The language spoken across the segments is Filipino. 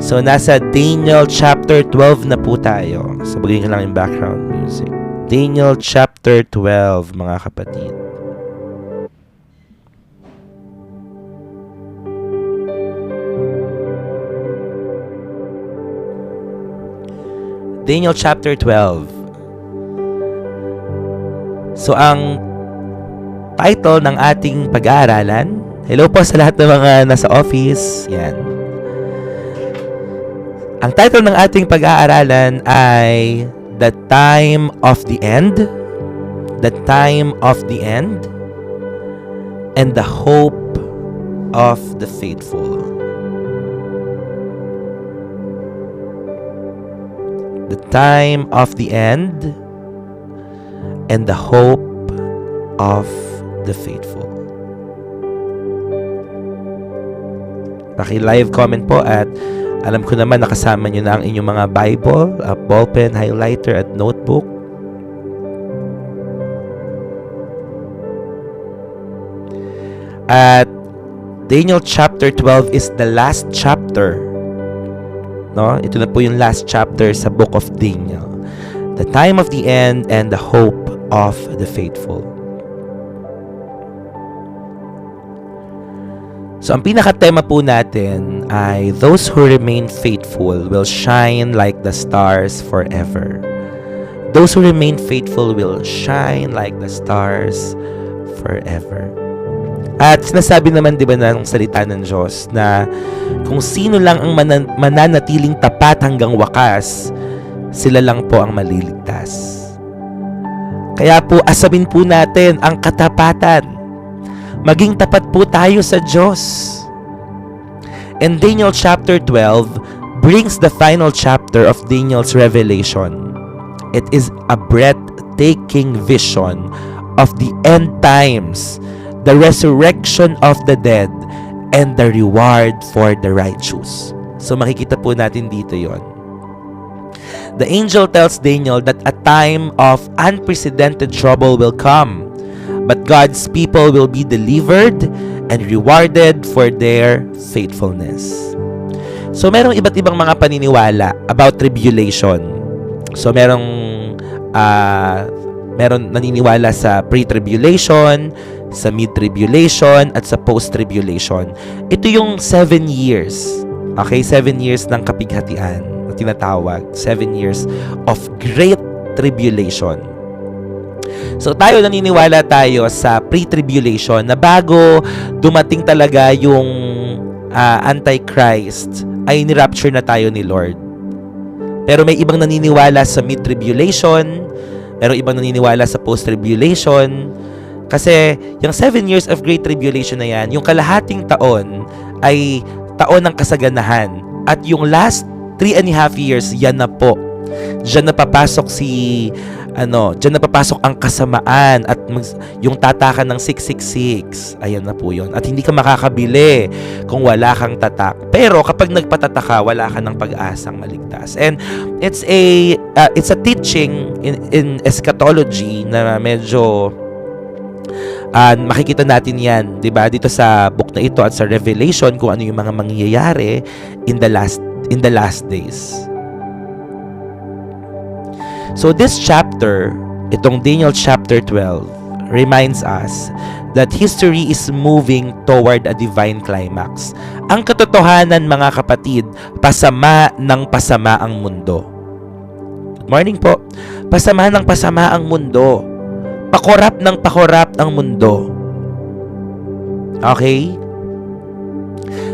So, nasa Daniel chapter 12 na po tayo. So, bagay ko lang yung background music. Daniel chapter 12, mga kapatid. Daniel chapter 12. So, ang title ng ating pag-aaralan, hello po sa lahat ng mga nasa office. Yan. Ang title ng ating pag-aaralan ay The Time of the End, The Time of the End, and the Hope of the Faithful. The Time of the End and the Hope of the Faithful. Paki-live comment po at alam ko naman nakasama nyo na ang inyong mga Bible, ballpen, highlighter at notebook. At Daniel chapter 12 is the last chapter. No? Ito na po yung last chapter sa book of Daniel. The time of the end and the hope of the faithful. So, ang pinaka-tema po natin ay those who remain faithful will shine like the stars forever. Those who remain faithful will shine like the stars forever. At sinasabi naman, di ba, ng salita ng Diyos na kung sino lang ang mananatiling tapat hanggang wakas, sila lang po ang maliligtas. Kaya po, asamin po natin ang katapatan. Maging tapat po tayo sa Diyos. And Daniel chapter 12 brings the final chapter of Daniel's revelation. It is a breathtaking vision of the end times, the resurrection of the dead, and the reward for the righteous. So makikita po natin dito yon. The angel tells Daniel that a time of unprecedented trouble will come, but God's people will be delivered and rewarded for their faithfulness. So, merong iba't ibang mga paniniwala about tribulation. So, meron naniniwala sa pre-tribulation, sa mid-tribulation, at sa post-tribulation. Ito yung 7 years. Okay? 7 years ng kapighatian na tinatawag. 7 years of great tribulation. So tayo naniniwala tayo sa pre-tribulation na bago dumating talaga yung Antichrist ay ni-rapture na tayo ni Lord. Pero may ibang naniniwala sa mid-tribulation, merong ibang naniniwala sa post-tribulation. Kasi yung 7 years of great tribulation na yan, yung kalahating taon ay taon ng kasaganahan. At yung last 3.5 years, yan na po. Diyan na papasok diyan na papasok ang kasamaan at yung tatakan ng 666. Ayan na po yun. At hindi ka makakabili kung wala kang tatak. Pero kapag nagpatatak ka, wala ka ng pag-asang maligtas. And it's a teaching in eschatology na medyo makikita natin yan, 'di ba? Dito sa book na ito at sa Revelation kung ano yung mga mangyayari in the last days. So this chapter, itong Daniel chapter 12, reminds us that history is moving toward a divine climax. Ang katotohanan, mga kapatid, pasama ng pasama ang mundo. Good morning po. Pasama ng pasama ang mundo. Pakorap ng pakorap ang mundo. Okay?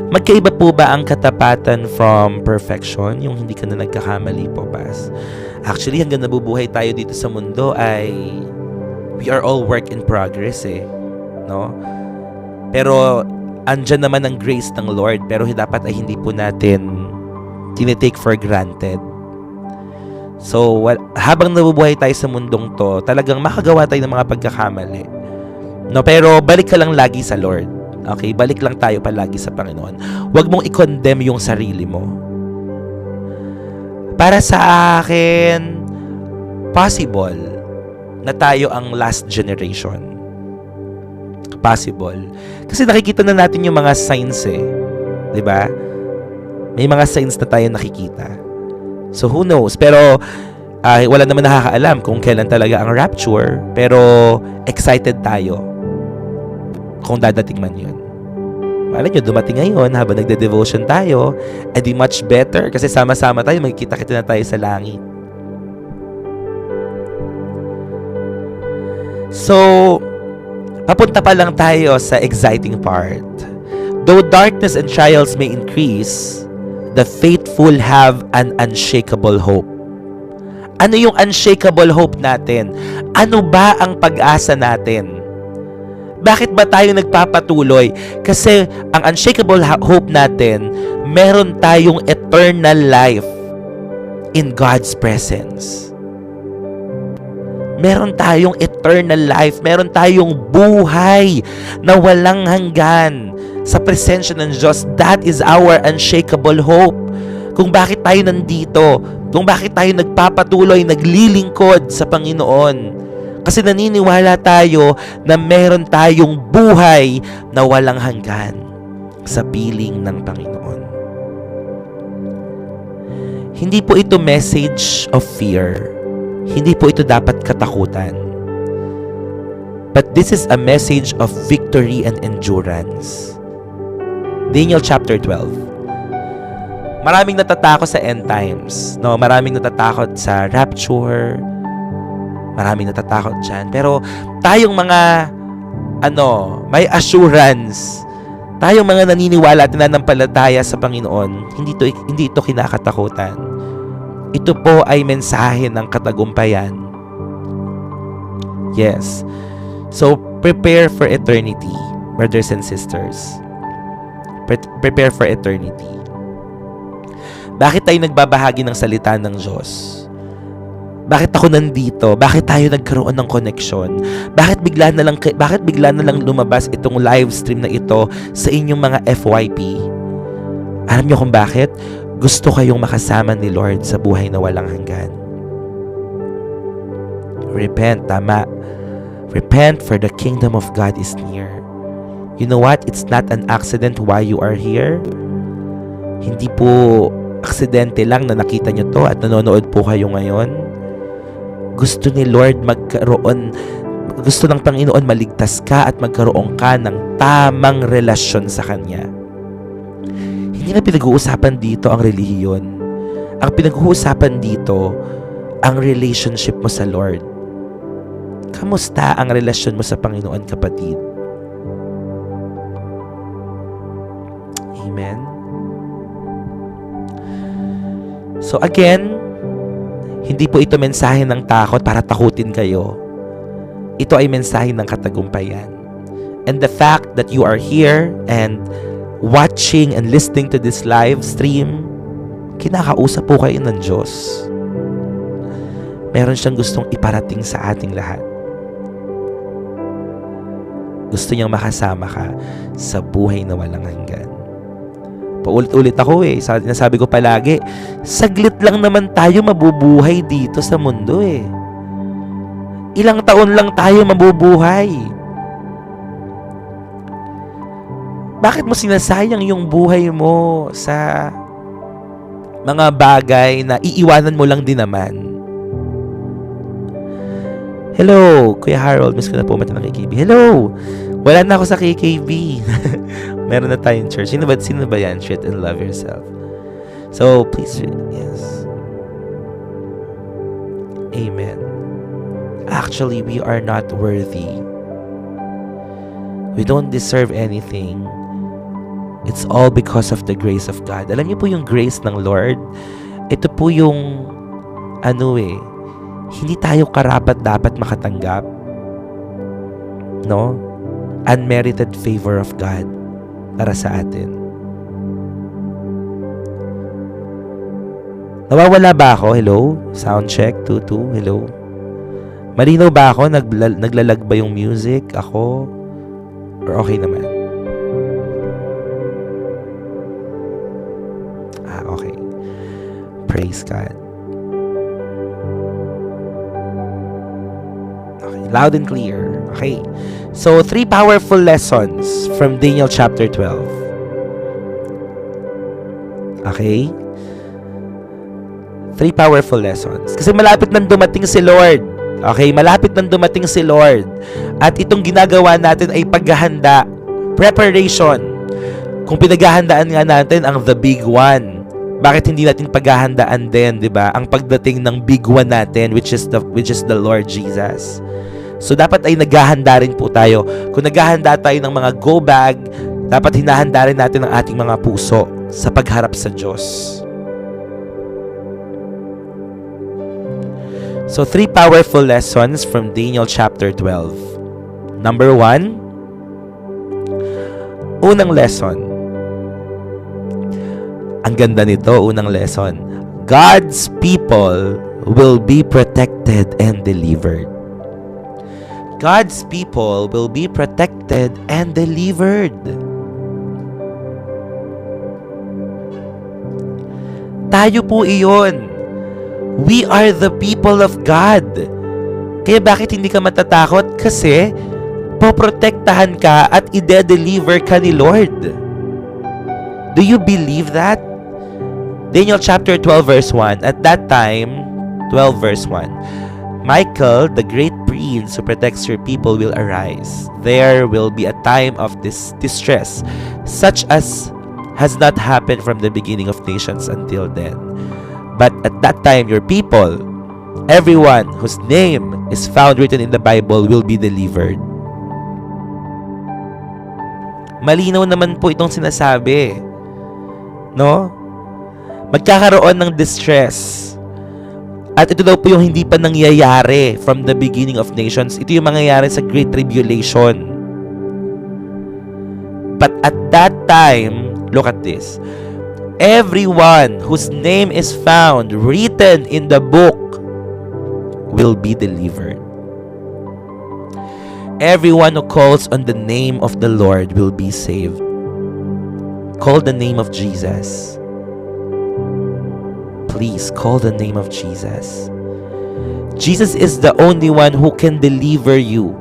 Magkaiba po ba ang katapatan from perfection? Yung hindi ka na nagkakamali po, Bas? Actually, hanggang nabubuhay tayo dito sa mundo ay we are all work in progress no? Pero andyan naman ang grace ng Lord, pero dapat ay hindi po natin tinitake for granted. So, habang nabubuhay tayo sa mundong to, talagang makagawa tayo ng mga pagkakamali. No, pero balik ka lang lagi sa Lord. Okay, balik lang tayo palagi sa Panginoon. Huwag mong i-condemn yung sarili mo. Para sa akin, possible na tayo ang last generation. Possible. Kasi nakikita na natin yung mga signs 'di ba? May mga signs na tayo nakikita. So who knows? Pero wala naman nakakaalam kung kailan talaga ang rapture. Pero excited tayo kung dadating man yun. Malay nyo, dumating ngayon habang nagde-devotion tayo, edi much better kasi sama-sama tayo, magkikita-kita na tayo sa langit. So, papunta pa lang tayo sa exciting part. Though darkness and trials may increase, the faithful have an unshakable hope. Ano yung unshakable hope natin? Ano ba ang pag-asa natin? Bakit ba tayo nagpapatuloy? Kasi ang unshakable hope natin, meron tayong eternal life in God's presence. Meron tayong eternal life. Meron tayong buhay na walang hanggan sa presensya ng Diyos. That is our unshakable hope. Kung bakit tayo nandito, kung bakit tayo nagpapatuloy, naglilingkod sa Panginoon. Kasi naniniwala tayo na meron tayong buhay na walang hanggan sa piling ng Panginoon. Hindi po ito message of fear. Hindi po ito dapat katakutan. But this is a message of victory and endurance. Daniel chapter 12. Maraming natatakot sa end times. No? Maraming natatakot sa rapture. Maraming natatakot dyan. Pero tayong mga may assurance. Tayong mga naniniwala at nananampalataya sa Panginoon, hindi ito kinakatakutan. Ito po ay mensahe ng katagumpayan. Yes. So, prepare for eternity, brothers and sisters. Prepare for eternity. Bakit tayo nagbabahagi ng salita ng Diyos? Bakit ako nandito? Bakit tayo nagkaroon ng connection? Bakit bigla na lang lumabas itong live stream na ito sa inyong mga FYP? Alam niyo kung bakit? Gusto kayong makasama ni Lord sa buhay na walang hanggan. Repent, tama. Repent, for the kingdom of God is near. You know what? It's not an accident why you are here. Hindi po aksidente lang na nakita nyo to at nanonood po kayo ngayon. Gusto ni Lord gusto ng Panginoon maligtas ka at magkaroon ka ng tamang relasyon sa Kanya. Hindi na pinag-uusapan dito ang relihiyon. Ang pinag-uusapan dito, ang relationship mo sa Lord. Kamusta ang relasyon mo sa Panginoon, kapatid? Amen? So again, hindi po ito mensahe ng takot para takutin kayo. Ito ay mensahe ng katagumpayan. And the fact that you are here and watching and listening to this live stream, kinakausap po kayo ng Diyos. Meron siyang gustong iparating sa ating lahat. Gusto niyang makasama ka sa buhay na walang hanggan. Paulit-ulit ako Sinasabi ko palagi, saglit lang naman tayo mabubuhay dito sa mundo Ilang taon lang tayo mabubuhay. Bakit mo sinasayang yung buhay mo sa mga bagay na iiwanan mo lang din naman? Hello, Kuya Harold. Miss ko na po mata ng KKB. Hello! Wala na ako sa KKB. Meron na tayong church. Sino ba yan? Treat and love yourself. So, please, yes. Amen. Actually, we are not worthy. We don't deserve anything. It's all because of the grace of God. Alam niyo po yung grace ng Lord? Ito po yung hindi tayo karapat-dapat makatanggap. No? Unmerited favor of God para sa atin. Nawawala ba ako? Hello? Sound check, 2-2. Hello? Malinaw ba ako? Naglalag ba yung music? Ako? Or okay naman? Okay. Praise God. Okay, loud and clear. Okay. So, 3 powerful lessons from Daniel chapter 12. Okay? 3 powerful lessons. Kasi malapit nang dumating si Lord. Okay? Malapit nang dumating si Lord. At itong ginagawa natin ay paghahanda. Preparation. Kung pinaghahandaan nga natin ang the big one, bakit hindi natin paghahandaan din, 'di ba? Ang pagdating ng big one natin, which is the Lord Jesus. So dapat ay naghahanda rin po tayo. Kung naghahanda tayo ng mga go bag, dapat hinahanda rin natin ang ating mga puso sa pagharap sa Diyos. So 3 powerful lessons from Daniel chapter 12. Number 1, unang lesson. Ang ganda nito, unang lesson. God's people will be protected and delivered. God's people will be protected and delivered. Tayo po iyon. We are the people of God. Kaya bakit hindi ka matatakot? Kasi poprotektahan ka at ide-deliver ka ni Lord. Do you believe that? Daniel chapter 12 verse 1. At that time, 12 verse 1. Michael, the great prince who protects your people, will arise. There will be a time of distress, such as has not happened from the beginning of nations until then. But at that time, your people, everyone whose name is found written in the Bible, will be delivered. Malinaw naman po itong sinasabi. No? Magkakaroon ng distress. At ito daw po yung hindi pa nangyayari from the beginning of nations. Ito yung mangyayari sa Great Tribulation. But at that time, look at this. Everyone whose name is found written in the book will be delivered. Everyone who calls on the name of the Lord will be saved. Call the name of Jesus. Please call the name of Jesus. Jesus is the only one who can deliver you.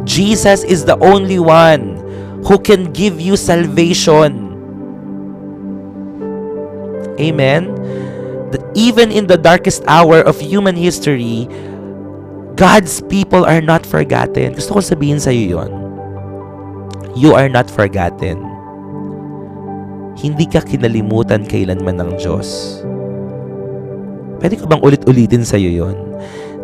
Jesus is the only one who can give you salvation. Amen? That even in the darkest hour of human history, God's people are not forgotten. Gusto ko sabihin sa iyo yon. You are not forgotten. Hindi ka kinalimutan kailanman ng Diyos. Pwede ko bang ulit-ulitin sa iyo yon?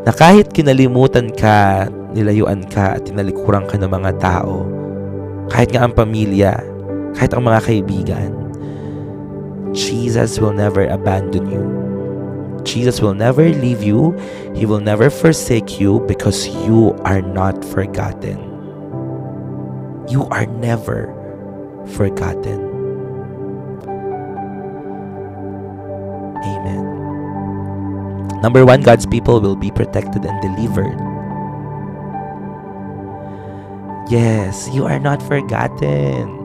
Na kahit kinalimutan ka, nilayuan ka, at tinalikuran ka ng mga tao, kahit nga ang pamilya, kahit ang mga kaibigan, Jesus will never abandon you. Jesus will never leave you. He will never forsake you because you are not forgotten. You are never forgotten. Amen. Number 1, God's people will be protected and delivered. Yes, you are not forgotten.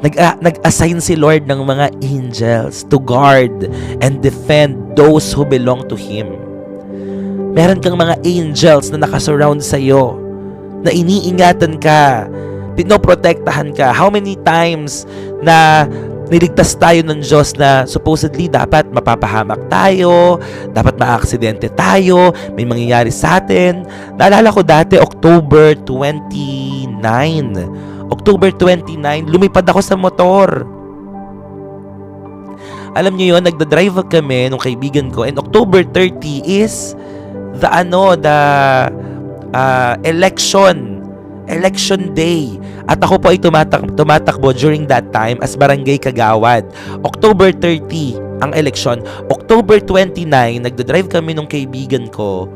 Nag-assign si Lord ng mga angels to guard and defend those who belong to Him. Meron kang mga angels na nakasurround sa'yo, na iniingatan ka, pinoprotektahan ka. How many times na niligtas tayo ng Diyos na supposedly dapat mapapahamak tayo, dapat maaksidente tayo, may mangyayari sa atin. Naalala ko dati, October 29, lumipad ako sa motor. Alam niyo yun, nagda-drive kami nung kaibigan ko, and October 30 is the election day. At ako po ay tumatakbo during that time as barangay kagawad. October 30 ang election. October 29, nagda-drive kami nung kaibigan ko.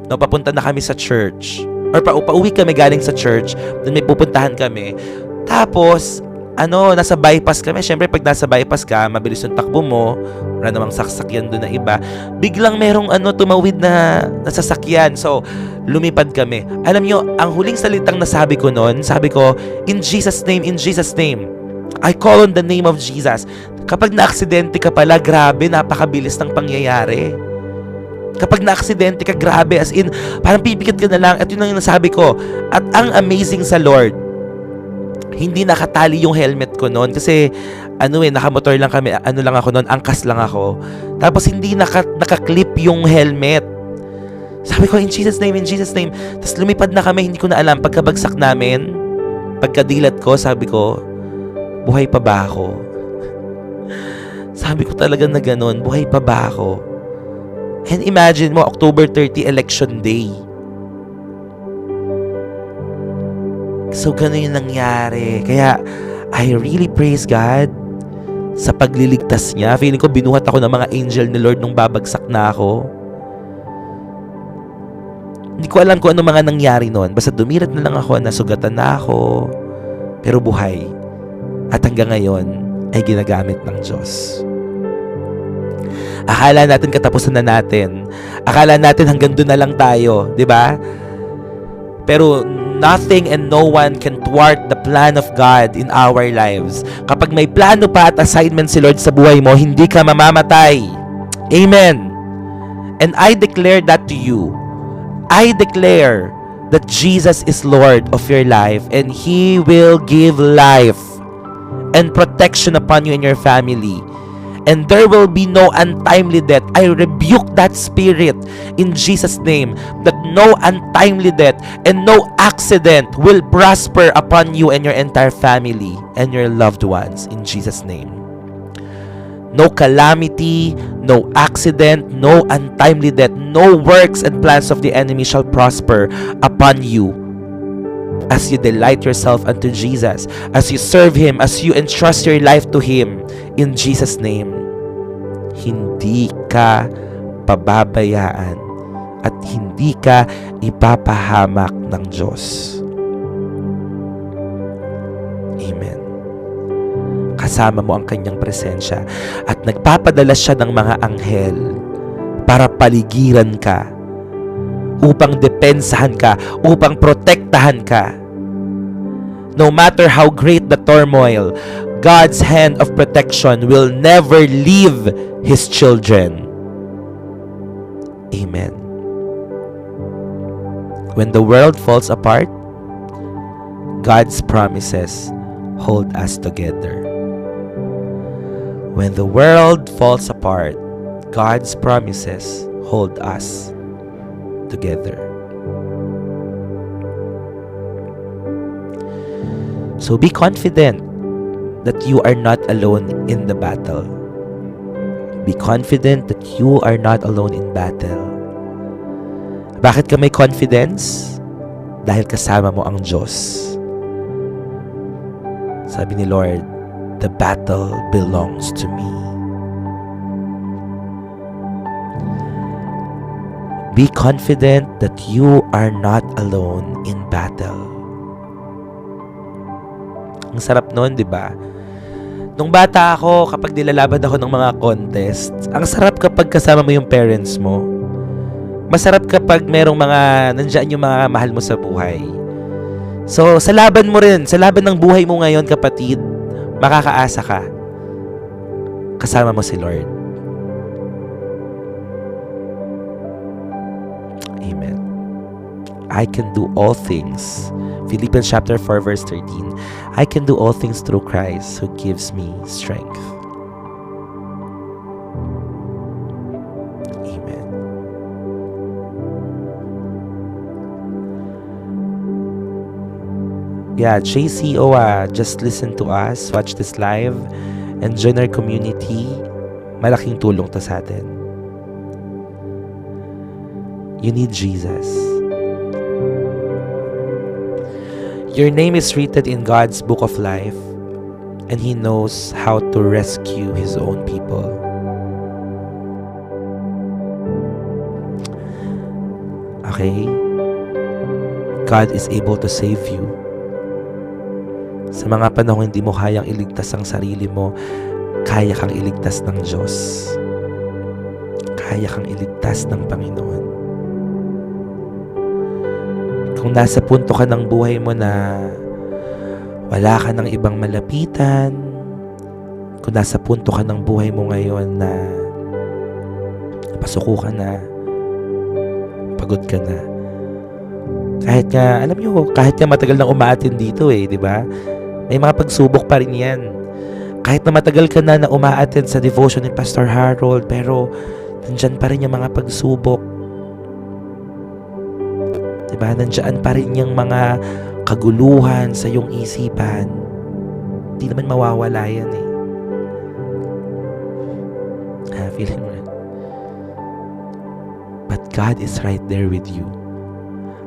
No, papunta na kami sa church. Or pauwi kami galing sa church, then may pupuntahan kami. Tapos, nasa bypass kami. Syempre, pag nasa bypass ka, mabilis yung takbo mo, wala namang sasakyan doon na iba. Biglang merong tumawid na sasakyan. So, lumipad kami. Alam nyo, ang huling salitang nasabi ko noon, sabi ko, in Jesus' name, I call on the name of Jesus. Kapag na-aksidente ka pala, grabe, napakabilis ng pangyayari. Kapag na-aksidente ka, grabe, as in, parang pipikit ka na lang. At yun ang nasabi ko. At ang amazing sa Lord, hindi nakatali yung helmet ko noon kasi nakamotor lang kami, lang ako noon, angkas lang ako. Tapos hindi naka-clip yung helmet. Sabi ko, in Jesus name. Tapos lumipad na kami, hindi ko na alam. Pagkabagsak namin, pagkadilat ko, sabi ko, buhay pa ba ako? Sabi ko talaga na ganun, buhay pa ba ako? And imagine mo, October 30, election day. So, ganun yung nangyari. Kaya, I really praise God sa pagliligtas niya. Feeling ko binuhat ako ng mga angel ni Lord nung babagsak na ako. Hindi ko alam kung ano mga nangyari noon. Basta dumirat na lang ako, nasugatan na ako. Pero buhay. At hanggang ngayon ay ginagamit ng Diyos. Akala natin katapusan na natin. Akala natin hanggang doon na lang tayo. 'Di ba? Pero nothing and no one can thwart the plan of God in our lives. Kapag may plano pa at assignment si Lord sa buhay mo, hindi ka mamamatay. Amen. And I declare that to you. I declare that Jesus is Lord of your life and He will give life and protection upon you and your family. And there will be no untimely death. I rebuke that spirit in Jesus' name, that no untimely death and no accident will prosper upon you and your entire family and your loved ones in Jesus' name. No calamity, no accident, no untimely death, no works and plans of the enemy shall prosper upon you as you delight yourself unto Jesus, as you serve Him, as you entrust your life to Him, in Jesus' name. Hindi ka pababayaan at hindi ka ipapahamak ng Diyos. Amen. Kasama mo ang kanyang presensya at nagpapadala siya ng mga anghel para paligiran ka, upang depensahan ka, upang protektahan ka. No matter how great the turmoil, God's hand of protection will never leave His children. Amen. When the world falls apart, God's promises hold us together. When the world falls apart, God's promises hold us together. So be confident that you are not alone in the battle. Be confident that you are not alone in battle. Bakit ka may confidence? Dahil kasama mo ang Diyos. Sabi ni Lord, the battle belongs to me. Be confident that you are not alone in battle. Ang sarap nun, di ba? Nung bata ako, kapag nilalaban ako ng mga contest, ang sarap kapag kasama mo yung parents mo. Masarap kapag merong nandiyan yung mga mahal mo sa buhay. So, sa laban mo rin, sa laban ng buhay mo ngayon, kapatid, makakaasa ka. Kasama mo si Lord. Amen. I can do all things. Philippians chapter 4 verse 13. I can do all things through Christ who gives me strength. Amen. Yeah, JCO, just listen to us, watch this live, and join our community. Malaking tulong to sa atin. You need Jesus. Your name is written in God's book of life, and He knows how to rescue His own people. Okay? God is able to save you. Sa mga panahon hindi mo kayang iligtas ang sarili mo, kaya kang iligtas ng Diyos. Kaya kang iligtas ng Panginoon. Kung nasa punto ka ng buhay mo na wala ka ng ibang malapitan, kung nasa punto ka ng buhay mo ngayon na pasuko ka na, pagod ka na, kahit nga, alam nyo, kahit nga matagal nang umaatin dito di ba? May mga pagsubok pa rin yan. Kahit na matagal ka na umaattend sa devotion ni Pastor Harold, pero nandyan pa rin yung mga pagsubok. Diba? Nandyan pa rin yung mga kaguluhan sa iyong isipan. Hindi naman mawawala yan eh. Feeling mo rin. But God is right there with you.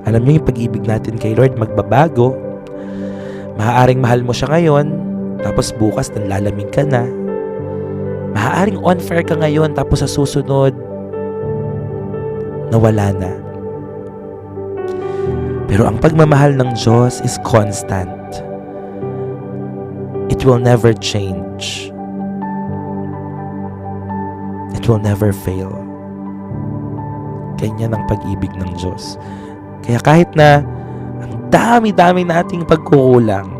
Alam niyo yung pag-ibig natin kay Lord magbabago. Maaaring mahal mo siya ngayon, tapos bukas nanlalamig ka na. Maaaring unfair ka ngayon, tapos sa susunod nawala na. Pero ang pagmamahal ng Diyos is constant. It will never change. It will never fail. Ganyan ang pag-ibig ng Diyos. Kaya kahit na ang dami-dami nating pagkukulang,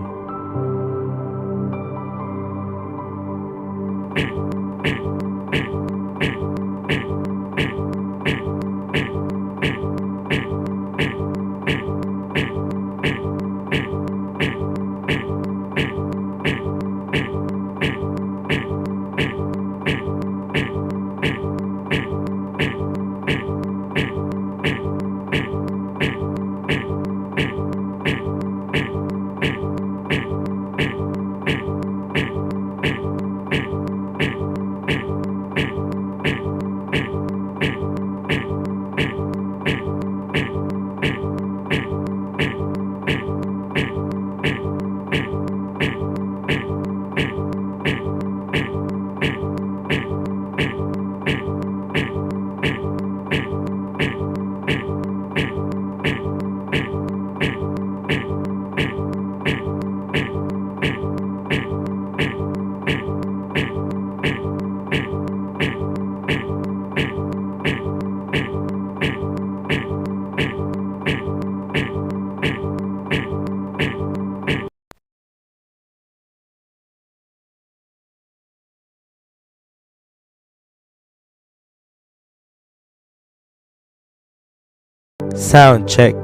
sound check.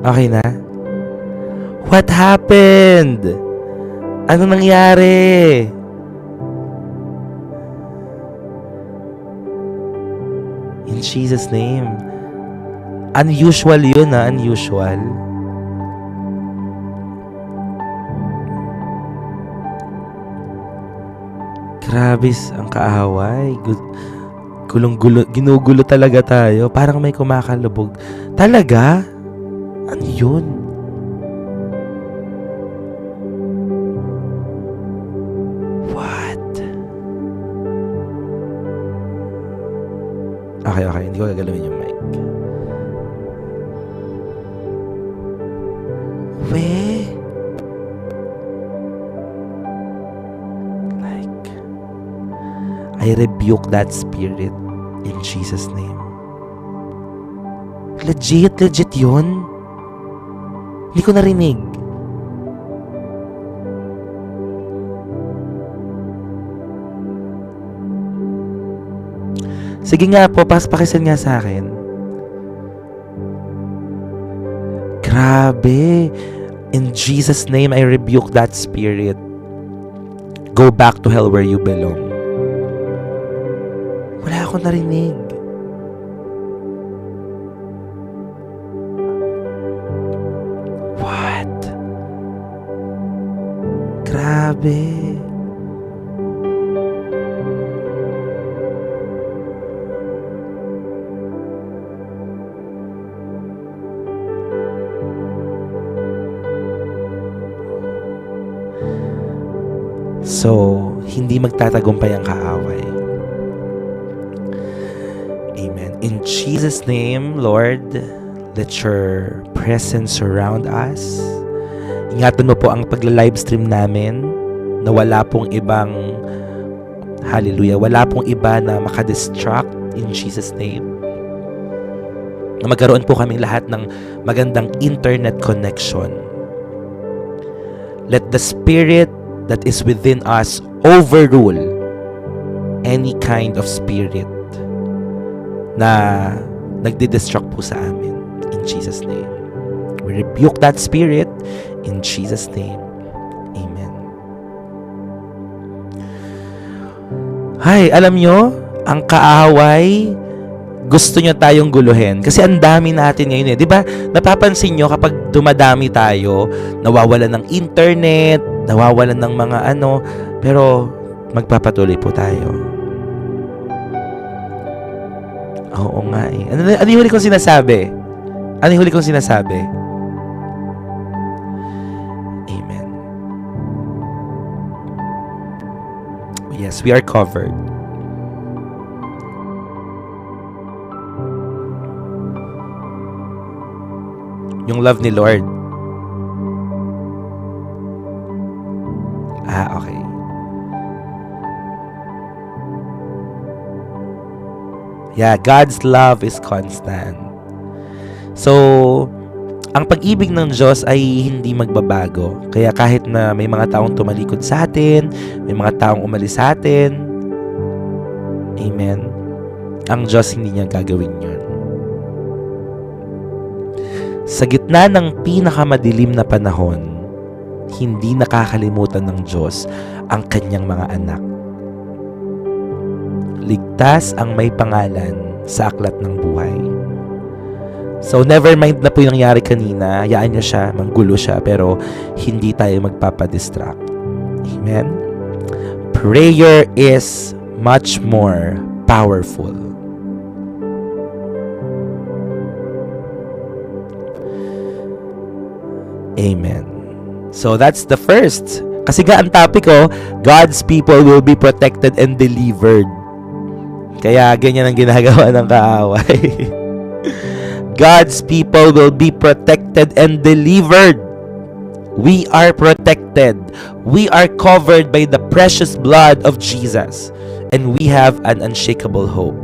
Okay na? What happened? Ano nangyari? In Jesus' name. Unusual yun unusual. Grabe ang kaaway. Ginugulo talaga tayo. Parang may kumakalubog. Talaga? Ano yun? What? Okay. Hindi ko gagalawin yung mic. I rebuke that spirit in Jesus' name. Legit yun. Hindi ko narinig. Sige nga po, pakisan nga sa akin. Grabe. In Jesus' name, I rebuke that spirit. Go back to hell where you belong. Wala akong narinig. What? Grabe. So, hindi magtatagumpay ang kaaway. Amen. In Jesus' name, Lord, let your presence surround us. Ingatan mo po ang pagla-livestream namin na wala pong ibang, hallelujah, wala pong iba na makadistract in Jesus' name. Na magkaroon po kami lahat ng magandang internet connection. Let the Spirit that is within us overrule any kind of spirit na nagdidistract po sa amin. In Jesus' name. We rebuke that spirit in Jesus' name. Amen. Hay, alam nyo, ang kaaway, gusto nyo tayong guluhin. Kasi ang dami natin ngayon eh. Di ba, napapansin nyo kapag dumadami tayo, nawawalan ng internet, nawawalan ng mga pero magpapatuloy po tayo. Oo nga eh. Ano yung huli kong sinasabi? Amen. Yes, we are covered. Yung love ni Lord. Okay. Yeah, God's love is constant. So, ang pag-ibig ng Diyos ay hindi magbabago. Kaya kahit na may mga taong tumalikod sa atin, may mga taong umalis sa atin, amen, ang Diyos hindi niya gagawin yun. Sa gitna ng pinakamadilim na panahon, hindi nakakalimutan ng Diyos ang kanyang mga anak. Ligtas ang may pangalan sa aklat ng buhay. So, never mind na po yung nangyari kanina. Hayaan niyo siya, manggulo siya, pero hindi tayo magpapadistract. Amen? Prayer is much more powerful. Amen. So, that's the first. Kasi nga ang topic God's people will be protected and delivered. Kaya ganyan ang ginagawa ng kaaway. God's people will be protected and delivered. We are protected. We are covered by the precious blood of Jesus. And we have an unshakable hope.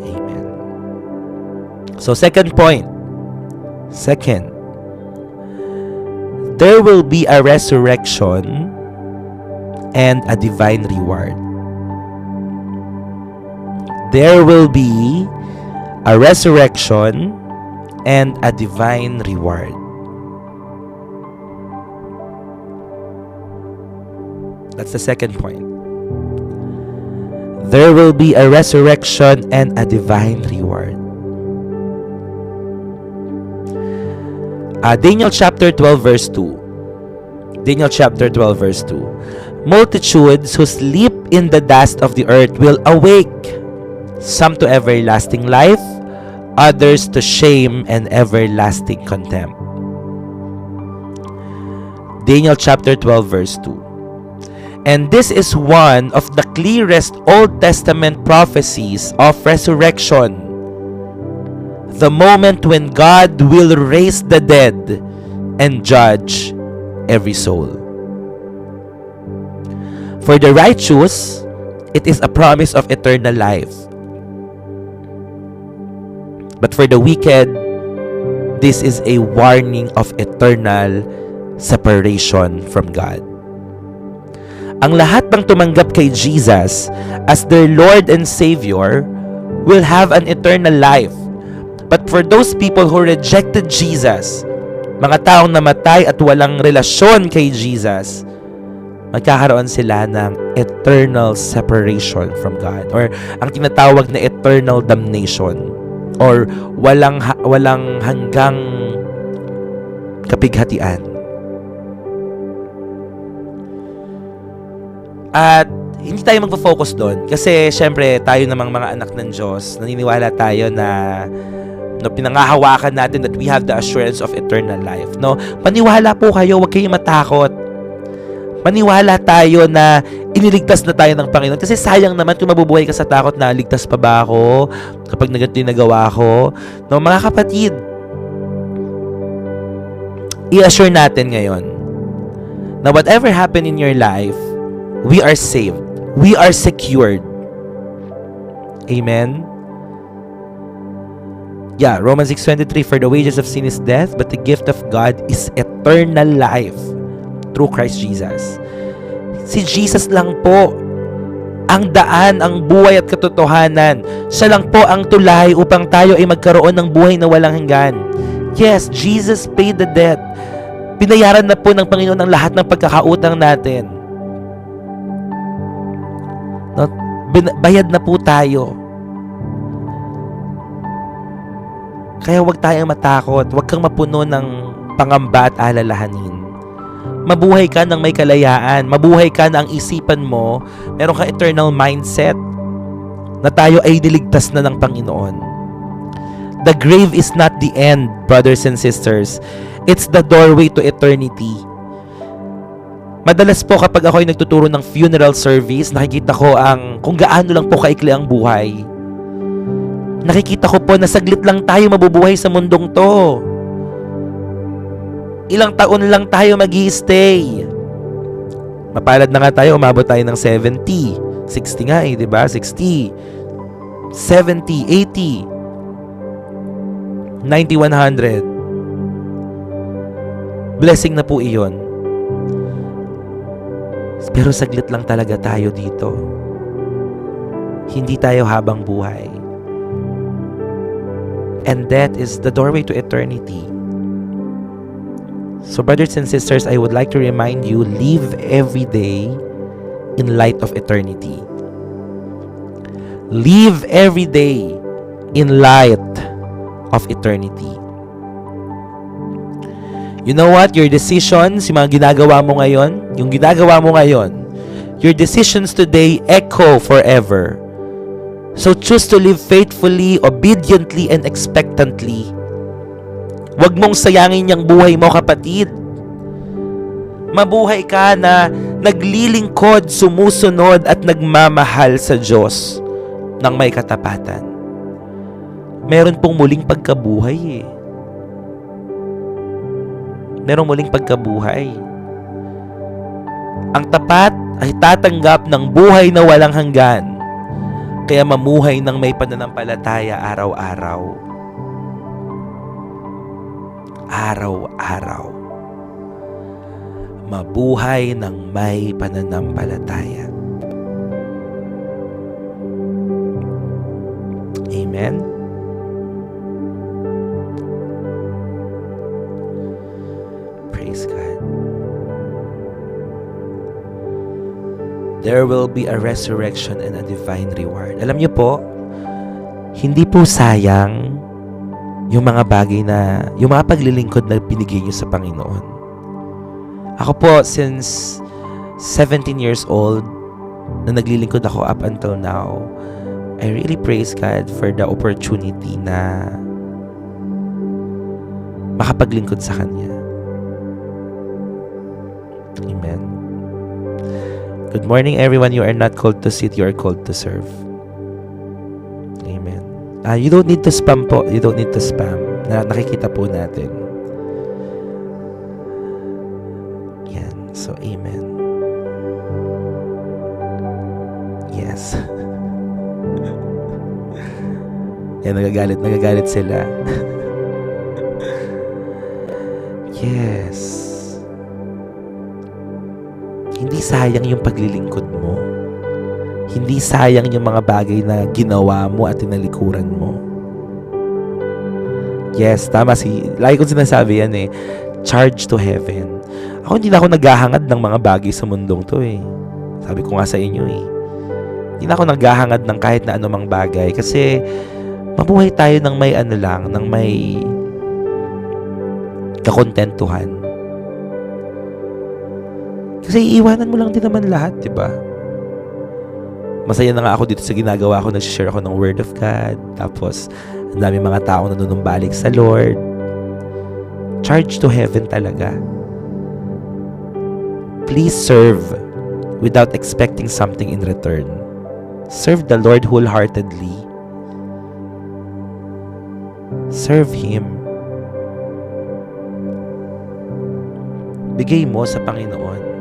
Amen. So, second point. There will be a resurrection and a divine reward. There will be a resurrection and a divine reward. That's the second point. There will be a resurrection and a divine reward. Daniel chapter 12 verse 2. Daniel chapter 12 verse 2. Multitudes who sleep in the dust of the earth will awake, some to everlasting life, others to shame and everlasting contempt. Daniel chapter 12 verse 2. And this is one of the clearest Old Testament prophecies of resurrection. The moment when God will raise the dead and judge every soul. For the righteous, it is a promise of eternal life. But for the wicked, this is a warning of eternal separation from God. Ang lahat ng tumanggap kay Jesus as their Lord and Savior will have an eternal life. But for those people who rejected Jesus, mga taong namatay at walang relasyon kay Jesus, magkakaroon sila ng eternal separation from God, or ang tinatawag na eternal damnation, or walang hanggang kapighatian. At hindi tayo magpo-focus doon kasi syempre tayo namang mga anak ng Diyos, naniniwala tayo na pinangahawakan natin that we have the assurance of eternal life. Paniwala po kayo, huwag kayong matakot. Maniwala tayo na iniligtas na tayo ng Panginoon. Kasi sayang naman kung mabubuhay ka sa takot na ligtas pa ba ako kapag ganito yung nagawa ko. Mga kapatid, i-assure natin ngayon na whatever happened in your life, we are saved. We are secured. Amen? Yeah, Romans 6:23, for the wages of sin is death, but the gift of God is eternal life through Christ Jesus. Si Jesus lang po ang daan, ang buhay at katotohanan. Siya lang po ang tulay upang tayo ay magkaroon ng buhay na walang hanggan. Yes, Jesus paid the debt. Binayaran na po ng Panginoon ang lahat ng pagkakautang natin. No? Bayad na po tayo. Kaya huwag tayong matakot. Huwag kang mapuno ng pangamba at alalahanin. Mabuhay ka ng may kalayaan. Mabuhay ka na ang isipan mo, meron ka eternal mindset na tayo ay niligtas na ng Panginoon. The grave is not the end, brothers and sisters. It's the doorway to eternity. Madalas po kapag ako ay nagtuturo ng funeral service, nakikita ko kung gaano lang po kaikli ang buhay. Nakikita ko po na saglit lang tayo mabubuhay sa mundong to. Ilang taon lang tayo mag-i-stay. Mapalad na nga tayo, umabot tayo ng 70. 60 nga di ba? 60, 70, 80, 90, 100. Blessing na po iyon. Pero saglit lang talaga tayo dito. Hindi tayo habang buhay. And that is the doorway to eternity. So brothers and sisters, I would like to remind you, live every day in light of eternity. Live every day in light of eternity. You know what? Your decisions, yung mga ginagawa mo ngayon, your decisions today echo forever. So choose to live faithfully, obediently, and expectantly. Huwag mong sayangin yung buhay mo, kapatid. Mabuhay ka na naglilingkod, sumusunod, at nagmamahal sa Diyos ng may katapatan. Meron pong muling pagkabuhay Merong muling pagkabuhay. Ang tapat ay tatanggap ng buhay na walang hanggan. Kaya mamuhay ng may pananampalataya araw-araw. Araw-araw. Mabuhay ng may pananampalataya. Amen? Praise God. There will be a resurrection and a divine reward. Alam niyo po, hindi po sayang yung mga bagay yung mga paglilingkod na binigay niyo sa Panginoon. Ako po, since 17 years old, na naglilingkod ako up until now, I really praise God for the opportunity na makapaglingkod sa Kanya. Amen. Good morning, everyone. You are not called to sit, you are called to serve. Amen. You don't need to spam po. You don't need to spam. Nakikita po natin. Yan. So, amen. Yes. Yan, nagagalit sila. Yes. Hindi sayang yung paglilingkod mo. Hindi sayang yung mga bagay na ginawa mo at tinalikuran mo. Yes, tama lagi kong sinasabi yan charge to heaven. Ako hindi na ako naghahangad ng mga bagay sa mundong to Sabi ko nga sa inyo Hindi na ako naghahangad ng kahit na anumang bagay kasi mabuhay tayo ng may ng may kakontentuhan. Kasi iiwanan mo lang din naman lahat, di ba? Masaya na nga ako dito sa ginagawa ko. Nag-share ako ng Word of God. Tapos, ang dami mga taong nanunumbalik sa Lord. Charge to heaven talaga. Please serve without expecting something in return. Serve the Lord wholeheartedly. Serve Him. Bigay mo sa Panginoon.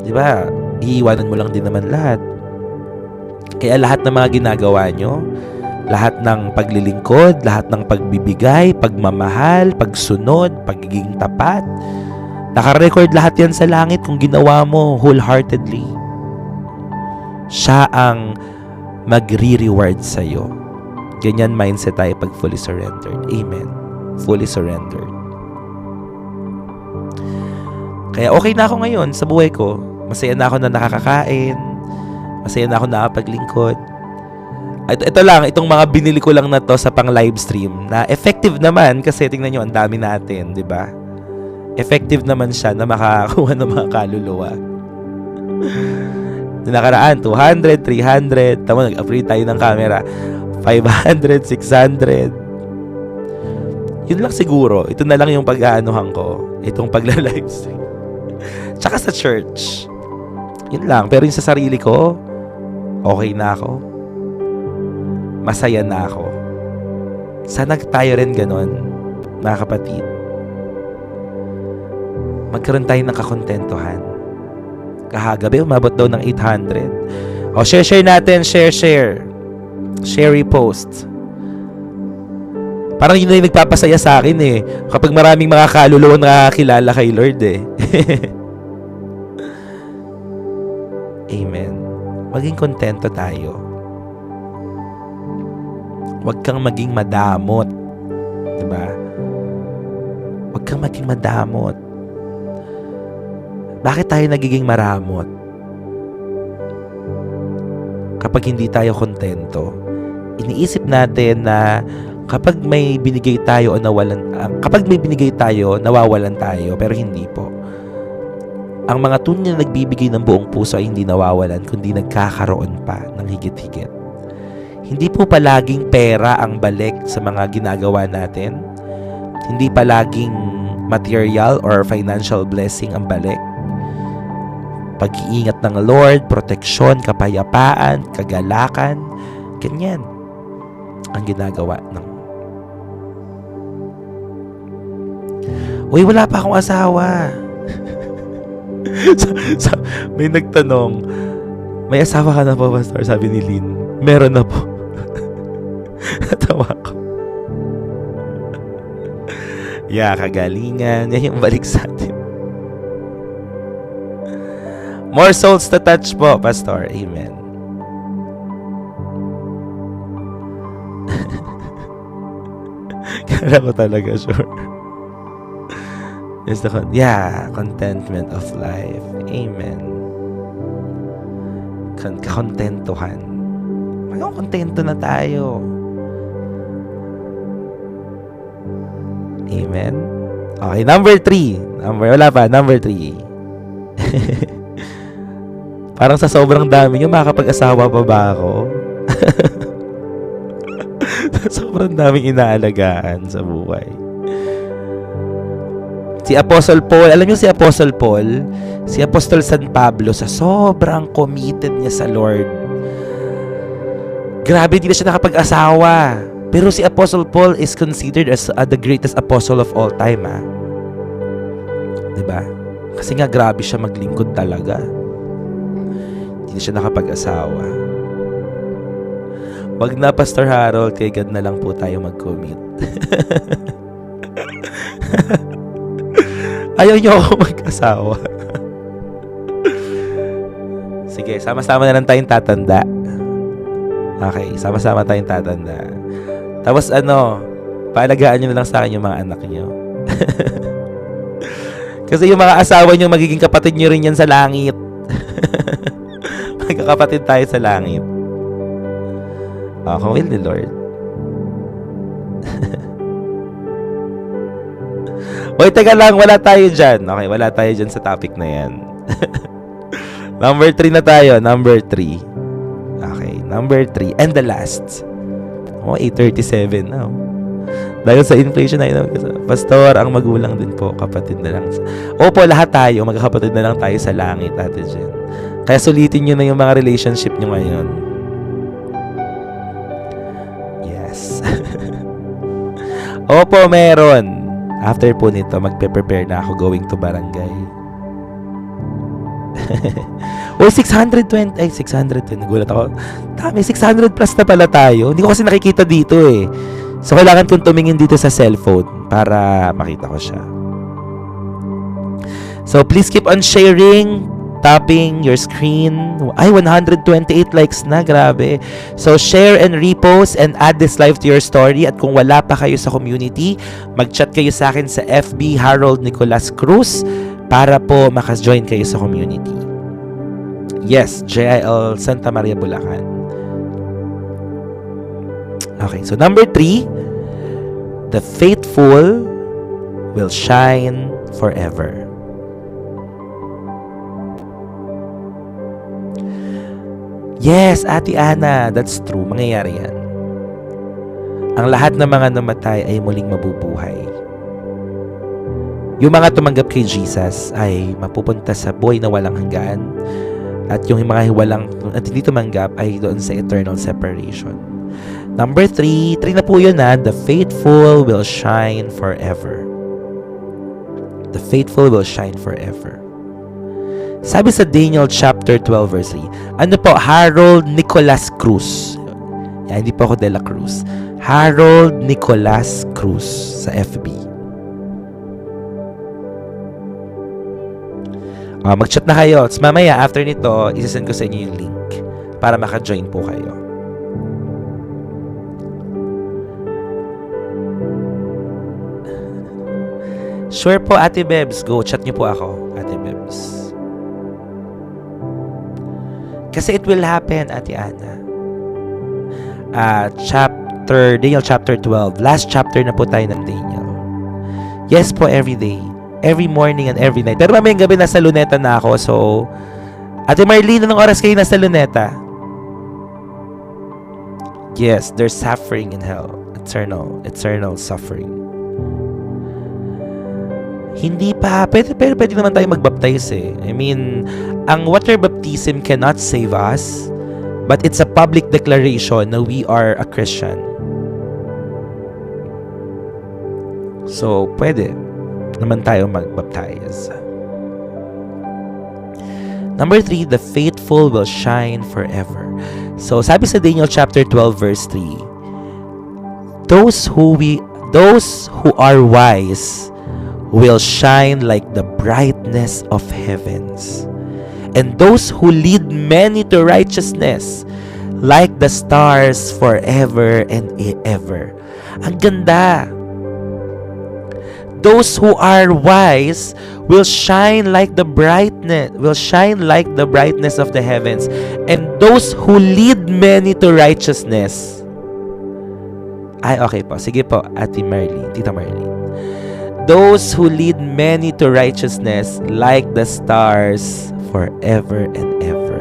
Diba? Iiwanan mo lang din naman lahat. Kaya lahat ng mga ginagawa nyo, lahat ng paglilingkod, lahat ng pagbibigay, pagmamahal, pagsunod, pagiging tapat, Naka-record lahat yan sa langit kung ginawa mo wholeheartedly. Siya ang magre-reward sa'yo. Ganyan mindset tayo pag fully surrendered. Amen. Fully surrendered. Kaya okay na ako ngayon sa buhay ko. Masaya na ako na nakakakain. Masaya na ako nakapaglingkod. Ito lang, itong mga binili ko lang na to sa pang live stream na effective naman kasi tingnan nyo, ang dami natin, di ba? Effective naman siya na makakakuha ng mga kaluluwa. Nakaraan, 200, 300, tama, nag-upgrade tayo ng camera, 500, 600. Yun lang siguro. Ito na lang yung pag-aanuhan ko. Itong pagla-live stream. Tsaka sa church. Yun lang. Pero yung sa sarili ko, okay na ako. Masaya na ako. Sana tayo rin ganon, mga kapatid. Magkaroon tayo ng kakontentuhan. Kahagabi, umabot daw ng 800. O, share natin. Share. Share, repost. Parang yun na yung nagpapasaya sa akin eh. Kapag maraming mga kaluluwa nakakilala kay Lord eh. Amen. Maging kontento tayo. Huwag kang maging madamot. Diba? Huwag kang maging madamot. Bakit tayo nagiging maramot? Kapag hindi tayo kontento, iniisip natin na kapag may binigay tayo o nawawalan tayo, pero hindi po. Ang mga tunay na nagbibigay ng buong puso ay hindi nawawalan, kundi nagkakaroon pa ng higit-higit. Hindi po palaging pera ang balik sa mga ginagawa natin. Hindi palaging material or financial blessing ang balik. Pag-iingat ng Lord, proteksyon, kapayapaan, kagalakan, ganyan ang ginagawa ng Uy, wala pa akong asawa. May nagtanong, may asawa ka na po, Pastor? Sabi ni Lynn, meron na po. Natawa ko. Kagalingan. Yan yung balik sa atin. More souls to touch po, Pastor. Amen. Kala ko talaga, sure. Is the contentment of life. Amen. Kontentuhan. Maging kontento na tayo. Amen. Okay, number 3. Wala pa, number 3. Parang sa sobrang dami nyo, makakapag-asawa pa ba ako? Sobrang daming inaalagaan sa buhay. Si Apostle Paul, alam niyo si Apostle Paul, si Apostol San Pablo, sa sobrang committed niya sa Lord. Grabe, hindi na siya nakapag-asawa. Pero si Apostle Paul is considered as the greatest apostle of all time, ha? Diba? Kasi nga, grabe siya maglingkod talaga. Hindi na siya nakapag-asawa. Wag na, Pastor Harold, kay God na lang po tayo mag-commit. Ayaw niyo ako mag-asawa. Sige, sama-sama na lang tayong tatanda. Okay, sama-sama tayong tatanda. Tapos paalagaan niyo na lang sa akin yung mga anak niyo. Kasi yung mga asawa niyo, magiging kapatid niyo rin yan sa langit. Magkakapatid tayo sa langit. Kung will ni Lord. Oy, teka lang, wala tayo dyan. Okay, wala tayo dyan sa topic na yan. Number 3 na tayo. Number 3. Okay, number 3. And the last. 8:37 na. Dahil sa inflation na yun, Pastor, ang magulang din po, kapatid na lang. Opo, lahat tayo, magkakapatid na lang tayo sa langit, Ate Jen. Kaya sulitin nyo na yung mga relationship nyo ngayon. Yes. Opo, meron. After po nito, magpe-prepare na ako going to barangay. 620. 620. Nagulat ako. Dami, 600 plus na pala tayo. Hindi ko kasi nakikita dito eh. So, kailangan kong tumingin dito sa cellphone para makita ko siya. So please keep on sharing, tapping your screen. Ay, 128 likes na, grabe. So share and repost and add this live to your story. At kung wala pa kayo sa community, mag-chat kayo sa akin sa FB Harold Nicolas Cruz para po maka-join kayo sa community. Yes, JIL Santa Maria, Bulacan. Okay, so number 3, the faithful will shine forever. Yes, Ate Ana, that's true. Mangyayari yan. Ang lahat ng mga namatay ay muling mabubuhay. Yung mga tumanggap kay Jesus ay mapupunta sa buhay na walang hanggan. At yung mga at hindi tumanggap ay doon sa eternal separation. Number 3 na po yun the faithful will shine forever. The faithful will shine forever. Sabi sa Daniel chapter 12 verse 3, ano po, Harold Nicolas Cruz. Yan, hindi po ako De La Cruz. Harold Nicolas Cruz sa FB. Mag-chat na kayo. Tapos mamaya, after nito, isasend ko sa inyo yung link para maka-join po kayo. Sure po, Ate Bebs. Go, chat niyo po ako, Ate Bebs. Kasi it will happen, Ate Ana. Daniel chapter 12. Last chapter na po tayo ng Daniel. Yes po, every day. Every morning and every night. Pero mamayang gabi nasa Luneta na ako. So, Ate Marlene, anong oras kayo nasa Luneta? Yes, there's suffering in hell. Eternal suffering. Hindi pa, pero pwede naman tayo magbaptize eh. I mean, ang water baptism cannot save us, but it's a public declaration na we are a Christian. So, pwede naman tayo magbaptize. Number 3, the faithful will shine forever. So, sabi sa Daniel chapter 12 verse 3, those who are wise will shine like the brightness of heavens, and those who lead many to righteousness like the stars forever and ever. Ang ganda. Those who are wise will shine like the brightness of the heavens, and those who lead many to righteousness. Ay, okay po. Sige po, Ate Marlene, Tita Marlene. Those who lead many to righteousness like the stars forever and ever.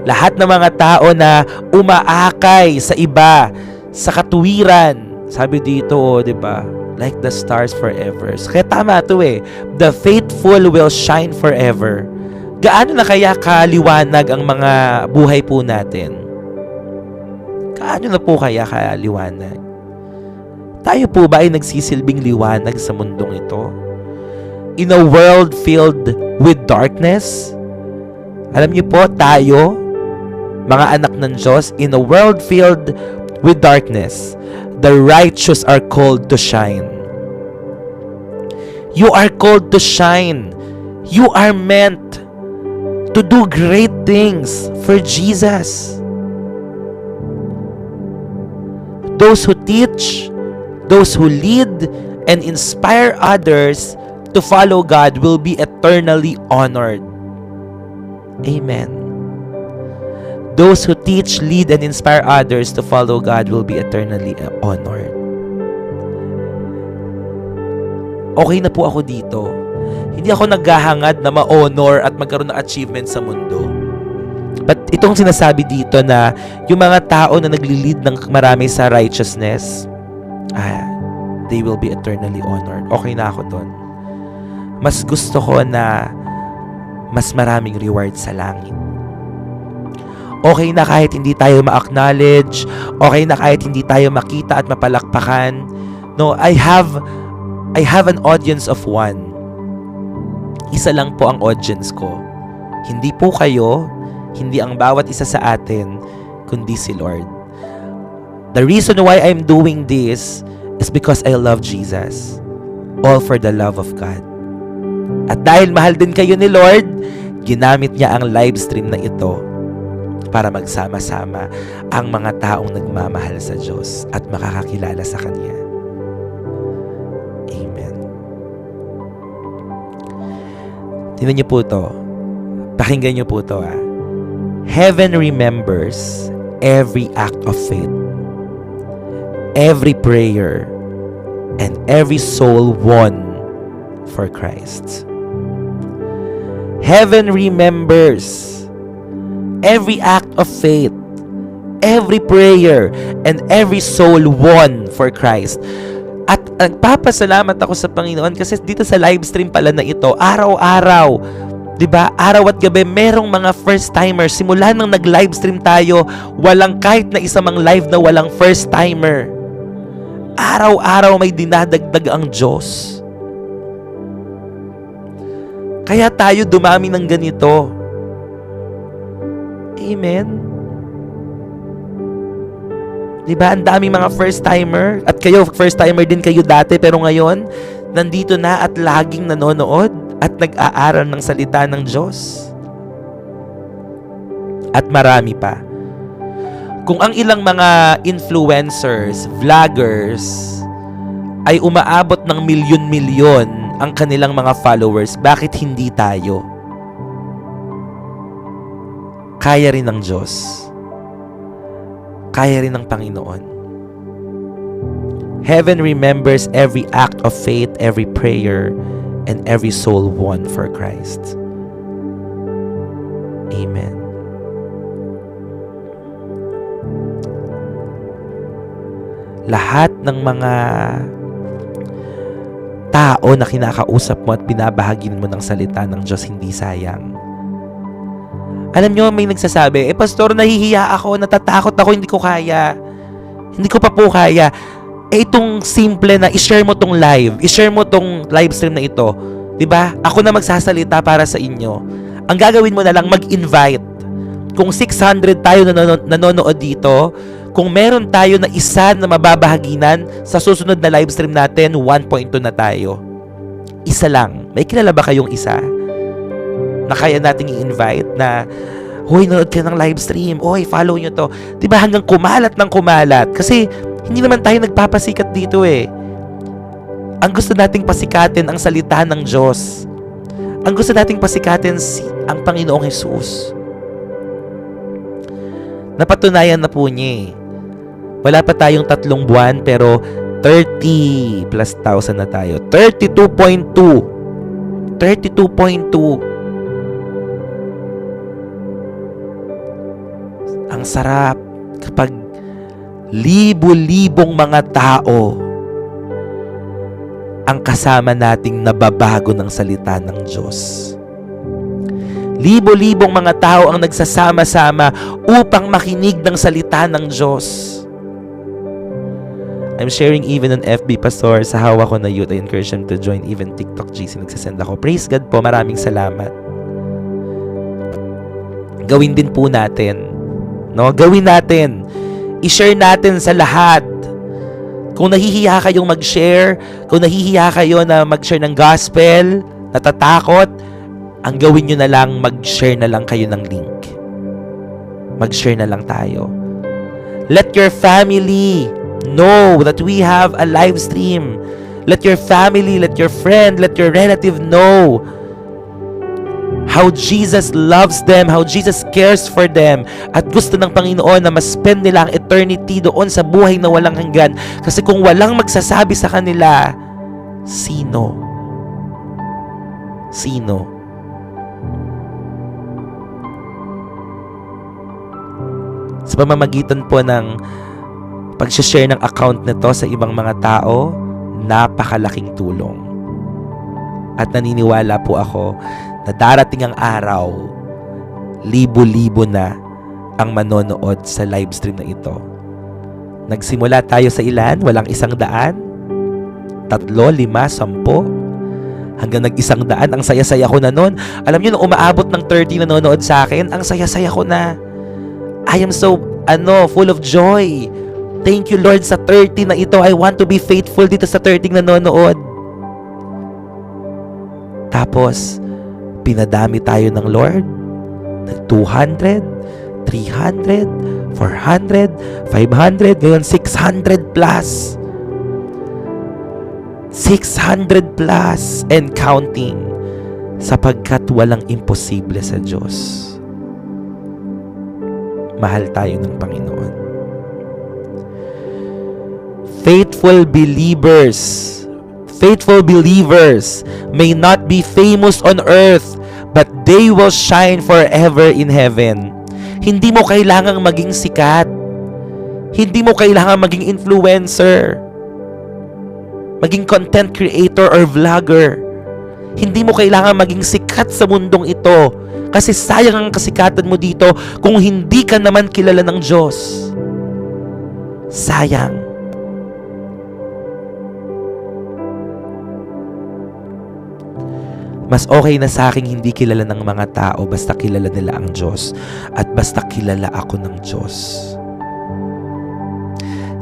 Lahat ng mga tao na umaakay sa iba, sa katuwiran, sabi dito, di ba? Like the stars forever. Kaya tama ito eh. The faithful will shine forever. Gaano na kaya kaliwanag ang mga buhay po natin? Gaano na po kaya kaliwanag? Tayo po ba ay nagsisilbing liwanag sa mundong ito? In a world filled with darkness? Alam niyo po, tayo, mga anak ng Diyos, in a world filled with darkness, the righteous are called to shine. You are called to shine. You are meant to do great things for Jesus. Those who teach, those who lead and inspire others to follow God will be eternally honored. Amen. Those who teach, lead, and inspire others to follow God will be eternally honored. Okay na po ako dito. Hindi ako naghahangad na ma-honor at magkaroon ng achievement sa mundo. But itong sinasabi dito na yung mga tao na nagli-lead ng marami sa righteousness, they will be eternally honored. Okay na ako doon. Mas gusto ko na mas maraming reward sa langit. Okay na kahit hindi tayo ma-acknowledge, okay na kahit hindi tayo makita at mapalakpakan. No, I have an audience of one. Isa lang po ang audience ko. Hindi po kayo, hindi ang bawat isa sa atin, kundi si Lord. The reason why I'm doing this is because I love Jesus. All for the love of God. At dahil mahal din kayo ni Lord, ginamit niya ang live stream na ito para magsama-sama ang mga taong nagmamahal sa Diyos at makakakilala sa Kanya. Amen. Tingnan niyo po ito. Pakinggan niyo po ito. Heaven remembers every act of faith, every prayer, and every soul won for Christ. Heaven remembers every act of faith, every prayer, and every soul won for Christ. At nagpapasalamat ako sa Panginoon kasi dito sa live stream pala na ito, araw-araw, 'di ba? Araw at gabi merong mga first timers. Simula nang nag-live stream tayo, walang kahit na isa mang live na walang first timer. Araw-araw may dinadagdag ang Diyos. Kaya tayo dumami ng ganito. Amen. Diba? Ang daming mga first timer. At kayo, first timer din kayo dati. Pero ngayon, nandito na at laging nanonood at nag-aaral ng salita ng Diyos. At marami pa. Kung ang ilang mga influencers, vloggers, ay umaabot ng milyon-milyon ang kanilang mga followers, bakit hindi tayo? Kaya rin ng Diyos. Kaya rin ng Panginoon. Heaven remembers every act of faith, every prayer, and every soul won for Christ. Amen. Lahat ng mga tao na kinakausap mo at binabahagin mo ng salita ng Diyos, hindi sayang. Alam nyo, may nagsasabi, Pastor, nahihiya ako, natatakot ako, hindi ko kaya. Hindi ko pa po kaya. Itong simple na, i-share mo tong live, i-share mo tong live stream na ito. 'Di ba? Ako na magsasalita para sa inyo. Ang gagawin mo na lang, mag-invite. Kung 600 tayo nanonood dito, kung meron tayo na isa na mababahaginan, sa susunod na live stream natin, 1.2 na tayo. Isa lang. May kilala ba kayong isa na kaya nating i-invite na, hoy, nanood ka ng live stream, hoy, follow nyo to. Diba hanggang kumalat ng kumalat? Kasi hindi naman tayo nagpapasikat dito eh. Ang gusto nating pasikatin ang salita ng Diyos. Ang gusto nating pasikatin ang Panginoong Jesus. Napatunayan na po niya eh. Wala pa tayong 3 buwan pero 30 plus thousand na tayo. 32.2. 32.2. Ang sarap kapag libo-libong mga tao ang kasama nating nababago ng salita ng Diyos. Libo-libong mga tao ang nagsasama-sama upang makinig ng salita ng Diyos. I'm sharing even on FB, Pastor, sa hawak ko na youth. I encourage them to join even TikTok GC. Nagsasend ako. Praise God po. Maraming salamat. Gawin din po natin. No? Gawin natin. I-share natin sa lahat. Kung nahihiya kayong mag-share, kung nahihiya kayo na mag-share ng gospel, natatakot, ang gawin nyo na lang, mag-share na lang kayo ng link. Mag-share na lang tayo. Let your family know that we have a live stream. Let your family, let your friend, let your relative know how Jesus loves them, how Jesus cares for them, at gusto ng Panginoon na ma-spend nila ang eternity doon sa buhay na walang hanggan. Kasi kung walang magsasabi sa kanila, sino? Sino? Sa pamamagitan po ng pag-share ng account nito sa ibang mga tao, napakalaking tulong. At naniniwala po ako na darating ang araw, libo-libo na ang manonood sa live stream na ito. Nagsimula tayo sa ilan? Walang 100, 3, 5, 10, hanggang nag-100. Ang saya-saya ko na nun. Alam niyo, nung umaabot ng 30 nanonood sa akin, ang saya-saya ko na. I am so, full of joy. Thank you, Lord, sa 30 na ito. I want to be faithful dito sa 30 nanonood. Tapos, pinadami tayo ng Lord ng 200, 300, 400, 500, ngayon 600 plus. 600 plus and counting, sapagkat walang imposible sa Diyos. Mahal tayo ng Panginoon. Faithful believers may not be famous on earth, but they will shine forever in heaven. Hindi mo kailangang maging sikat. Hindi mo kailangang maging influencer, maging content creator or vlogger. Hindi mo kailangan maging sikat sa mundong ito, kasi sayang ang kasikatan mo dito kung hindi ka naman kilala ng Diyos. Sayang. Mas okay na sa akin hindi kilala ng mga tao, basta kilala nila ang Diyos at basta kilala ako ng Diyos.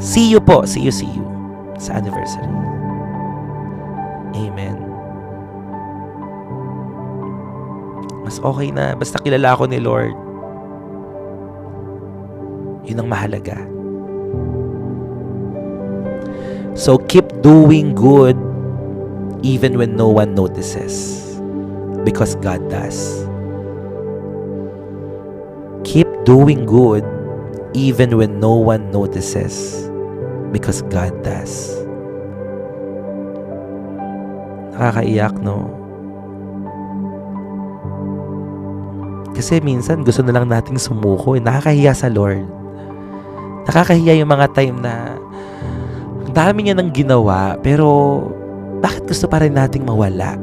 See you po. See you sa anniversary. Amen. Mas okay na basta kilala ako ni Lord. Yun ang mahalaga. So keep doing good even when no one notices, because God does. Keep doing good even when no one notices, because God does. Nakakaiyak, no? Kasi minsan gusto na lang nating sumuko. Nakakahiya sa Lord. Nakakahiya yung mga time na ang dami niya nang ginawa, pero bakit gusto pa rin nating mawala?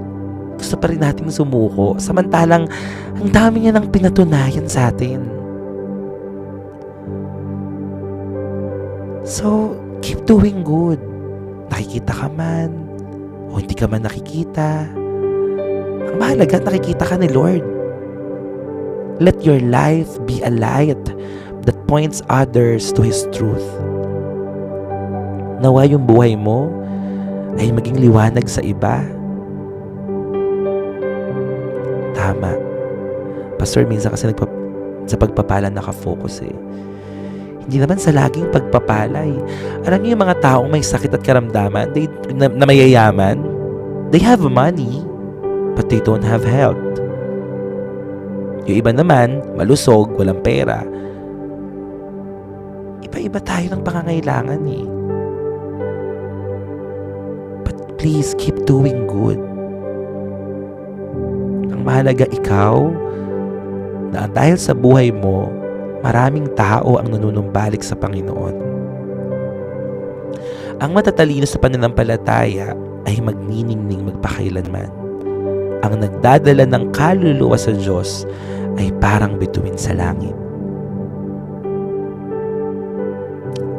Gusto pa rin nating sumuko, samantalang ang dami niya nang pinatunayan sa atin. So, keep doing good. Nakikita ka man, o hindi ka man nakikita. Ang mahalaga, nakikita ka ni Lord. Let your life be a light that points others to His truth. Nawa yung buhay mo ay maging liwanag sa iba. Tama. Pastor, minsan kasi sa pagpapala nakafocus eh. Hindi naman sa laging pagpapala eh. Alam niyo yung mga taong may sakit at karamdaman, na mayayaman, they have money, but they don't have health. Yung iba naman, malusog, walang pera. Iba-iba tayo ng pangangailangan eh. But please, keep doing good. Ang mahalaga ikaw, na dahil sa buhay mo, maraming tao ang nanunumbalik sa Panginoon. Ang matatalino sa pananampalataya ay magniningning magpakailanman. Ang nagdadala ng kaluluwa sa Diyos ay parang bituin sa langit.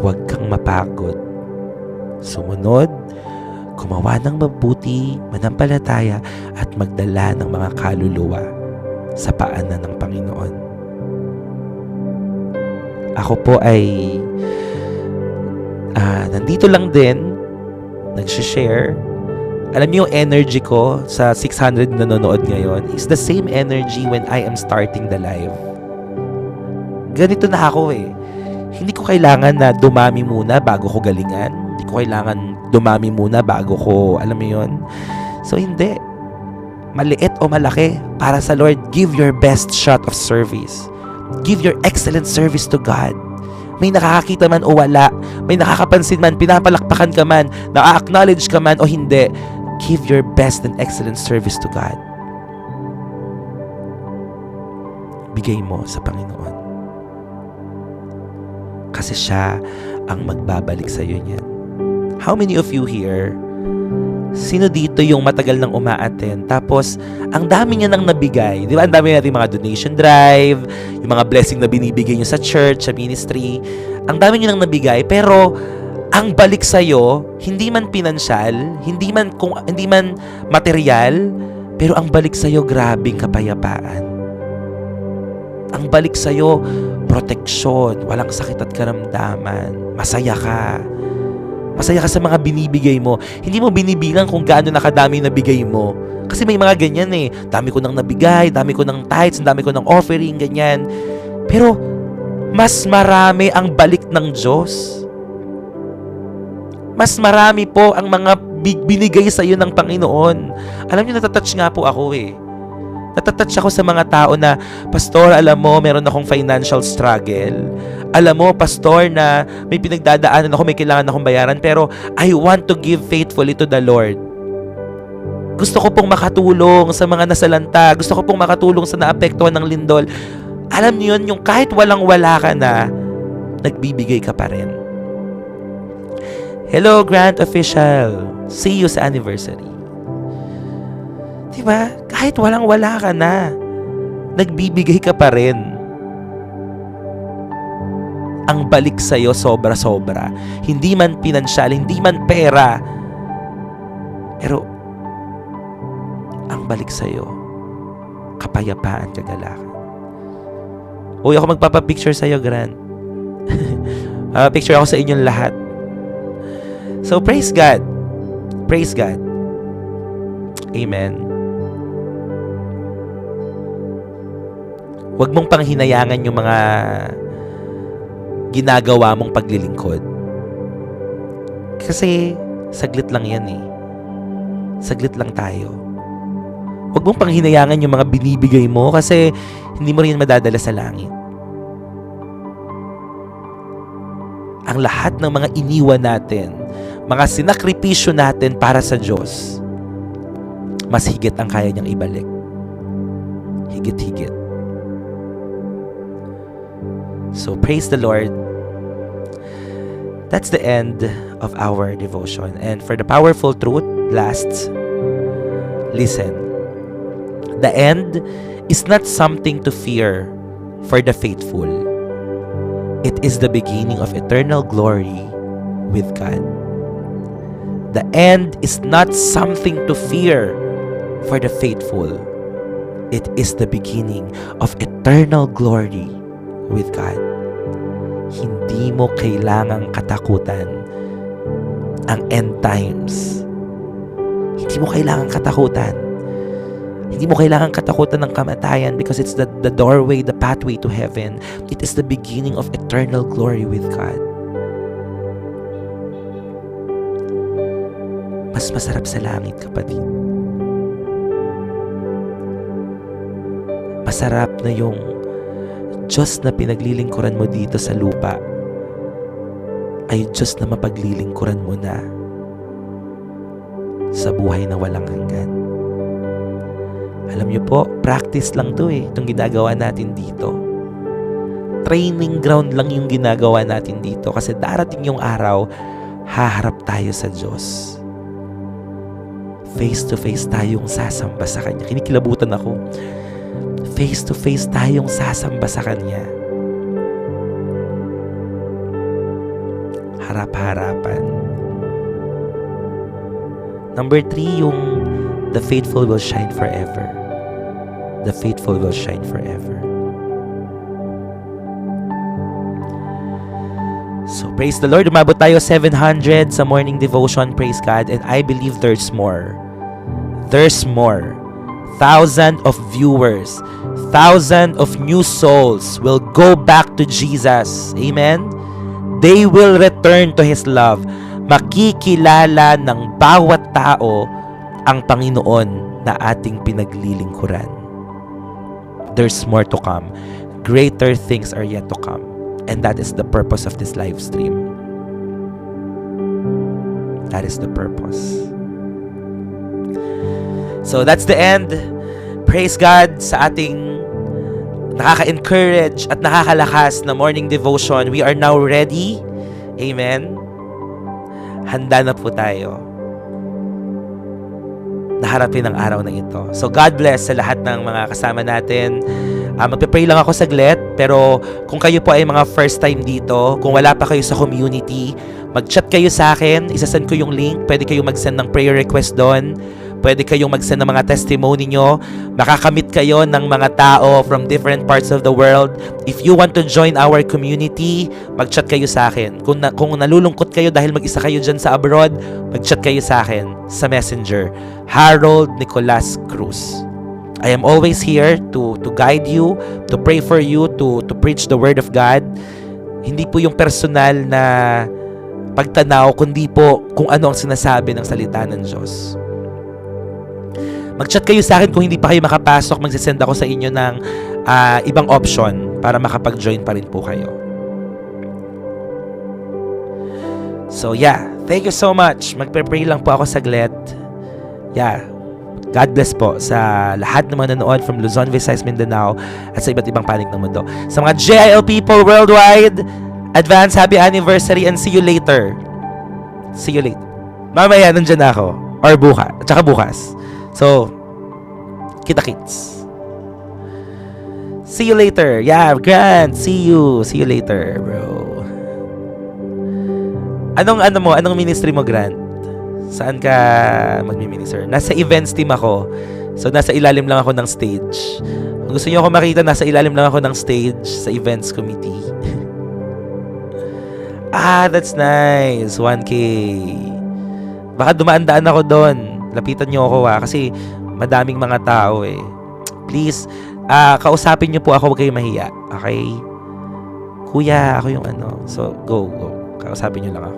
Huwag kang mapagod. Sumunod, gumawa ng mabuti, manampalataya, at magdala ng mga kaluluwa sa paanan ng Panginoon. Ako po ay nandito lang din, nagsishare. Alam niyo yung energy ko sa 600 na nanonood ngayon is the same energy when I am starting the live. Ganito na ako eh. Hindi ko kailangan na dumami muna bago ko galingan. Hindi ko kailangan dumami muna bago ko, alam mo yun? So hindi. Maliit o malaki, para sa Lord, give your best shot of service. Give your excellent service to God. May nakakakita man o wala, may nakakapansin man, pinapalakpakan ka man, na-acknowledge ka man o hindi, give your best and excellent service to God. Bigay mo sa Panginoon. Kasi siya ang magbabalik sa iyo niyan. How many of you here, sino dito yung matagal nang uma-attend, tapos ang dami niya nang nabigay, di ba? Ang dami natin mga donation drive, yung mga blessing na binibigay niyo sa church, sa ministry, ang dami niyo nang nabigay, pero ang balik sa iyo hindi man pinansyal, hindi man material, pero ang balik sa iyo grabing kapayapaan. Ang balik sa iyo proteksyon, walang sakit at karamdaman, masaya ka. Masaya ka sa mga binibigay mo. Hindi mo binibilang kung gaano nakadami na bigay mo. Kasi may mga ganyan eh. Dami ko nang nabigay, dami ko ng tithes, dami ko ng offering, ganyan. Pero, mas marami ang balik ng Diyos. Mas marami po ang mga binigay sa iyo ng Panginoon. Alam niyo, natatouch nga po ako eh. Natatouch ako sa mga tao na, Pastor, alam mo, meron akong financial struggle. Alam mo, Pastor, na may pinagdadaanan ako, may kailangan akong bayaran, pero I want to give faithfully to the Lord. Gusto ko pong makatulong sa mga nasalanta. Gusto ko pong makatulong sa naapektuhan ng lindol. Alam niyo yun, yung kahit walang-wala ka na, nagbibigay ka pa rin. Hello, Grant Official. See you sa anniversary. Diba? Kahit walang-wala ka na, nagbibigay ka pa rin. Ang balik sa'yo, sobra-sobra. Hindi man pinansyal, hindi man pera. Pero, ang balik sa'yo, kapayapaan, kagalakan. Uy, ako magpapapicture sa'yo, Grant. Picture ako sa inyong lahat. So, praise God. Praise God. Amen. Huwag mong panghinayangan yung mga ginagawa mong paglilingkod. Kasi, saglit lang yan eh. Saglit lang tayo. Huwag mong panghinayangan yung mga binibigay mo kasi hindi mo rin madadala sa langit. Ang lahat ng mga iniwan natin, mga sinakripisyo natin para sa Diyos, mas higit ang kaya niyang ibalik. Higit-higit. So, praise the Lord. That's the end of our devotion. And for the powerful truth, last, listen. The end is not something to fear for the faithful. It is the beginning of eternal glory with God. The end is not something to fear for the faithful. It is the beginning of eternal glory with God. Hindi mo kailangang katakutan ang end times. Hindi mo kailangang katakutan. Hindi mo kailangang katakutan ng kamatayan because it's the doorway, the pathway to heaven. It is the beginning of eternal glory with God. Mas masarap sa langit, kapatid. Masarap na yung Diyos na pinaglilingkuran mo dito sa lupa ay Diyos na mapaglilingkuran mo na sa buhay na walang hanggan. Alam niyo po, practice lang to eh, itong ginagawa natin dito. Training ground lang yung ginagawa natin dito kasi darating yung araw, haharap tayo sa Diyos. Face to face tayong sasamba sa Kanya. Kinikilabutan ako. Face to face tayong sasamba sa Kanya. Harap-harapan. Number 3, yung the faithful will shine forever. The faithful will shine forever. So, praise the Lord. Umabot tayo 700 sa morning devotion. Praise God. And I believe there's more. There's more. 1,000 of viewers, 1,000 of new souls will go back to Jesus. Amen? They will return to His love. Makikilala ng bawat tao ang Panginoon na ating pinaglilingkuran. There's more to come. Greater things are yet to come. And that is the purpose of this live stream. That is the purpose. So that's the end. Praise God sa ating nakaka-encourage at nakakalakas na morning devotion. We are now ready. Amen. Handa na po tayo naharapin ang araw na ito. So God bless sa lahat ng mga kasama natin. Magpe-pray lang ako saglit, pero kung kayo po ay mga first time dito, kung wala pa kayo sa community, mag-chat kayo sa akin, isasend ko yung link, pwede kayo mag-send ng prayer request doon Pwede kayong mag-send ng mga testimony nyo. Makakamit kayo ng mga tao from different parts of the world. If you want to join our community, mag-chat kayo sa akin. Kung nalulungkot kayo dahil mag-isa kayo dyan sa abroad, mag-chat kayo sa akin sa Messenger. Harold Nicolas Cruz. I am always here to guide you, to pray for you, to preach the Word of God. Hindi po yung personal na pagtanaw, kundi po kung ano ang sinasabi ng salita ng Diyos. Mag-chat kayo sa akin kung hindi pa kayo makapasok, magsisend ako sa inyo ng ibang option para makapag-join pa rin po kayo. So yeah, thank you so much. Magpe-pray lang po ako saglit. Yeah. God bless po sa lahat ng manonood from Luzon, Visayas, Mindanao at sa iba't ibang panig ng mundo. Sa mga JIL people worldwide, advance happy anniversary and see you later. See you later. Mamaya, nandyan na ako. Or bukas. At saka bukas. So, kita-kits. See you later. Yeah, Grant. See you. See you later, bro. Anong ministry mo, Grant? Saan ka magmi-minister? Nasa events team ako. So, nasa ilalim lang ako ng stage. Kung gusto niyo ako makita, nasa ilalim lang ako ng stage sa events committee. That's nice. 1K. Baka dumaan-daan ako doon. Lapitan niyo ako kasi madaming mga tao eh. Please, kausapin niyo po ako, huwag kayong mahiya. Okay? Kuya, ako yung So, go. Kausapin niyo lang ako.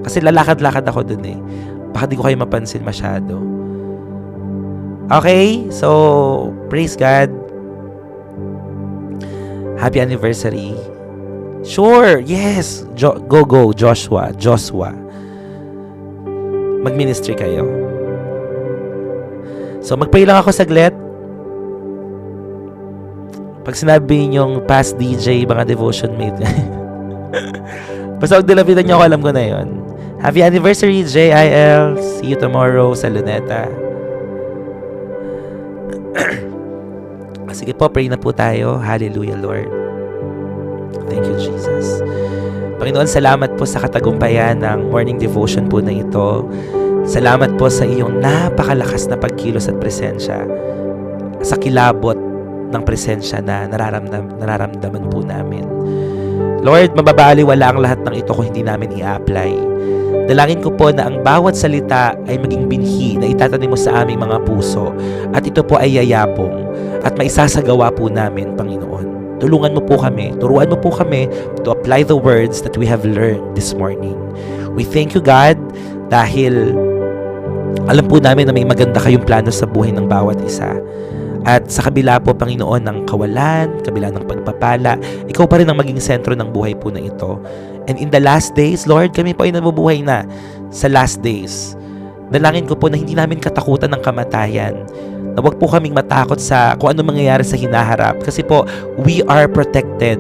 Kasi lalakad-lakad ako doon eh. Baka di ko kayo mapansin masyado. Okay? So, praise God. Happy anniversary. Sure. Yes. Go. Joshua. Mag-ministry kayo. So, mag-pray lang ako saglit. Pag sinabi niyong past DJ, mga devotion mate. Basta huwag dilapitan niyo ako, alam ko na yon. Happy anniversary, JIL. See you tomorrow sa Luneta. Sige po, pray na po tayo. Hallelujah, Lord. Thank you, Jesus. Panginoon, salamat po sa katagumpayan ng morning devotion po na ito. Salamat po sa iyong napakalakas na pagkilos at presensya. Sa kilabot ng presensya na nararamdaman po namin. Lord, mababaliwala ang lahat ng ito kung hindi namin i-apply. Dalangin ko po na ang bawat salita ay maging binhi na itatanim mo sa aming mga puso at ito po ay yayapong at maisasagawa po namin, Panginoon. Tulungan mo po kami, turuan mo po kami to apply the words that we have learned this morning. We thank you, God, dahil alam po namin na may maganda kayong plano sa buhay ng bawat isa. At sa kabila po, Panginoon, ng kawalan, kabila ng pagpapala, ikaw pa rin ang maging sentro ng buhay po na ito. And in the last days, Lord, kami po ay nabubuhay na sa last days. Dalangin ko po na hindi namin katakutan ng kamatayan. Na wag po kaming matakot sa kung ano mangyayari sa hinaharap. Kasi po, we are protected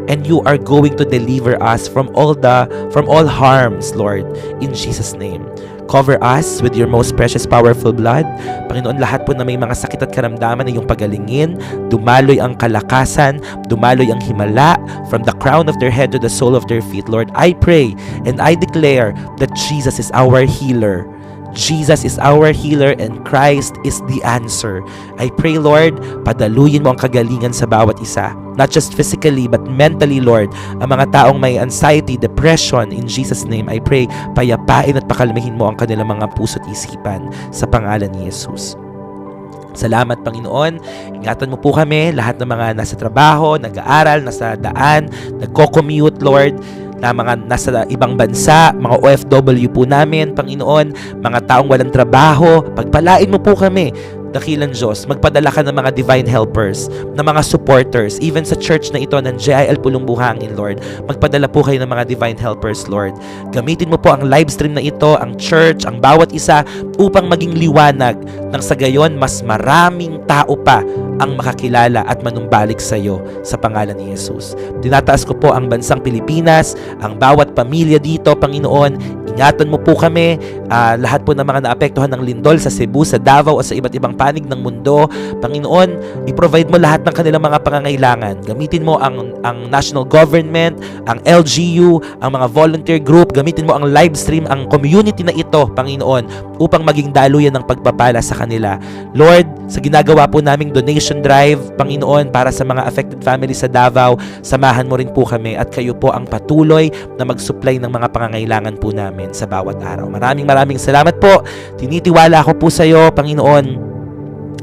and you are going to deliver us from all harms, Lord, in Jesus' name. Cover us with your most precious, powerful blood. Panginoon, lahat po na may mga sakit at karamdaman na iyong pagalingin, dumaloy ang kalakasan, dumaloy ang himala, from the crown of their head to the sole of their feet. Lord, I pray and I declare that Jesus is our healer. Jesus is our healer and Christ is the answer. I pray, Lord, padaluyin mo ang kagalingan sa bawat isa. Not just physically, but mentally, Lord. Ang mga taong may anxiety, depression, in Jesus' name, I pray, payapain at pakalmahin mo ang kanilang mga puso't isipan sa pangalan ni Jesus. Salamat, Panginoon. Ingatan mo po kami, lahat ng mga nasa trabaho, nag-aaral, nasa daan, nagko-commute, Lord, na mga nasa ibang bansa, mga OFW po namin, Panginoon, mga taong walang trabaho, pagpalain mo po kami. Dakilang Diyos, magpadala ka ng mga divine helpers, ng mga supporters, even sa church na ito ng JIL Pulong Buhangin, Lord. Magpadala po kayo ng mga divine helpers, Lord. Gamitin mo po ang live stream na ito, ang church, ang bawat isa, upang maging liwanag nang sa gayon mas maraming tao pa ang makakilala at manumbalik sa iyo sa pangalan ni Jesus. Tinataas ko po ang bansang Pilipinas, ang bawat pamilya dito, Panginoon. Ingatan mo po kami, lahat po ng mga naapektuhan ng lindol sa Cebu, sa Davao o sa iba't ibang panig ng mundo. Panginoon, i-provide mo lahat ng kanilang mga pangangailangan. Gamitin mo ang national government, ang LGU, ang mga volunteer group. Gamitin mo ang live stream, ang community na ito, Panginoon, upang maging daluyan ng pagpapala sa kanila. Lord, sa ginagawa po naming donation drive, Panginoon, para sa mga affected families sa Davao, samahan mo rin po kami at kayo po ang patuloy na mag-supply ng mga pangangailangan po namin sa bawat araw. Maraming salamat po. Tinitiwala ako po sa iyo, Panginoon,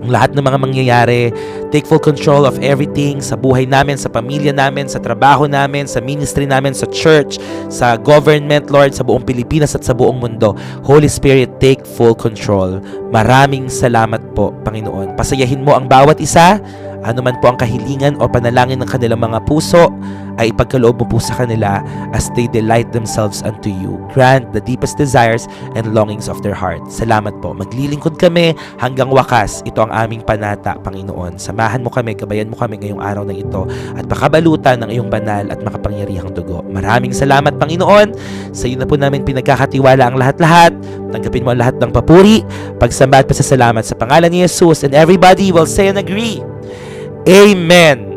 ang lahat ng mga mangyayari. Take full control of everything sa buhay namin, sa pamilya namin, sa trabaho namin, sa ministry namin, sa church, sa government, Lord, sa buong Pilipinas at sa buong mundo. Holy Spirit, take full control. Maraming salamat po, Panginoon. Pasayahin mo ang bawat isa, anuman po ang kahilingan o panalangin ng kanilang mga puso, ay ipagkaloob mo po sa kanila as they delight themselves unto you. Grant the deepest desires and longings of their heart. Salamat po. Maglilingkod kami hanggang wakas. Ito ang aming panata, Panginoon. Samahan mo kami, gabayan mo kami ngayong araw na ito at pakabalutan ng iyong banal at makapangyarihang dugo. Maraming salamat, Panginoon. Sa iyo na po namin pinagkakatiwala ang lahat-lahat. Tanggapin mo ang lahat ng papuri, pagsamba at pasasalamat sa pangalan ni Jesus, and everybody will say and agree. Amen.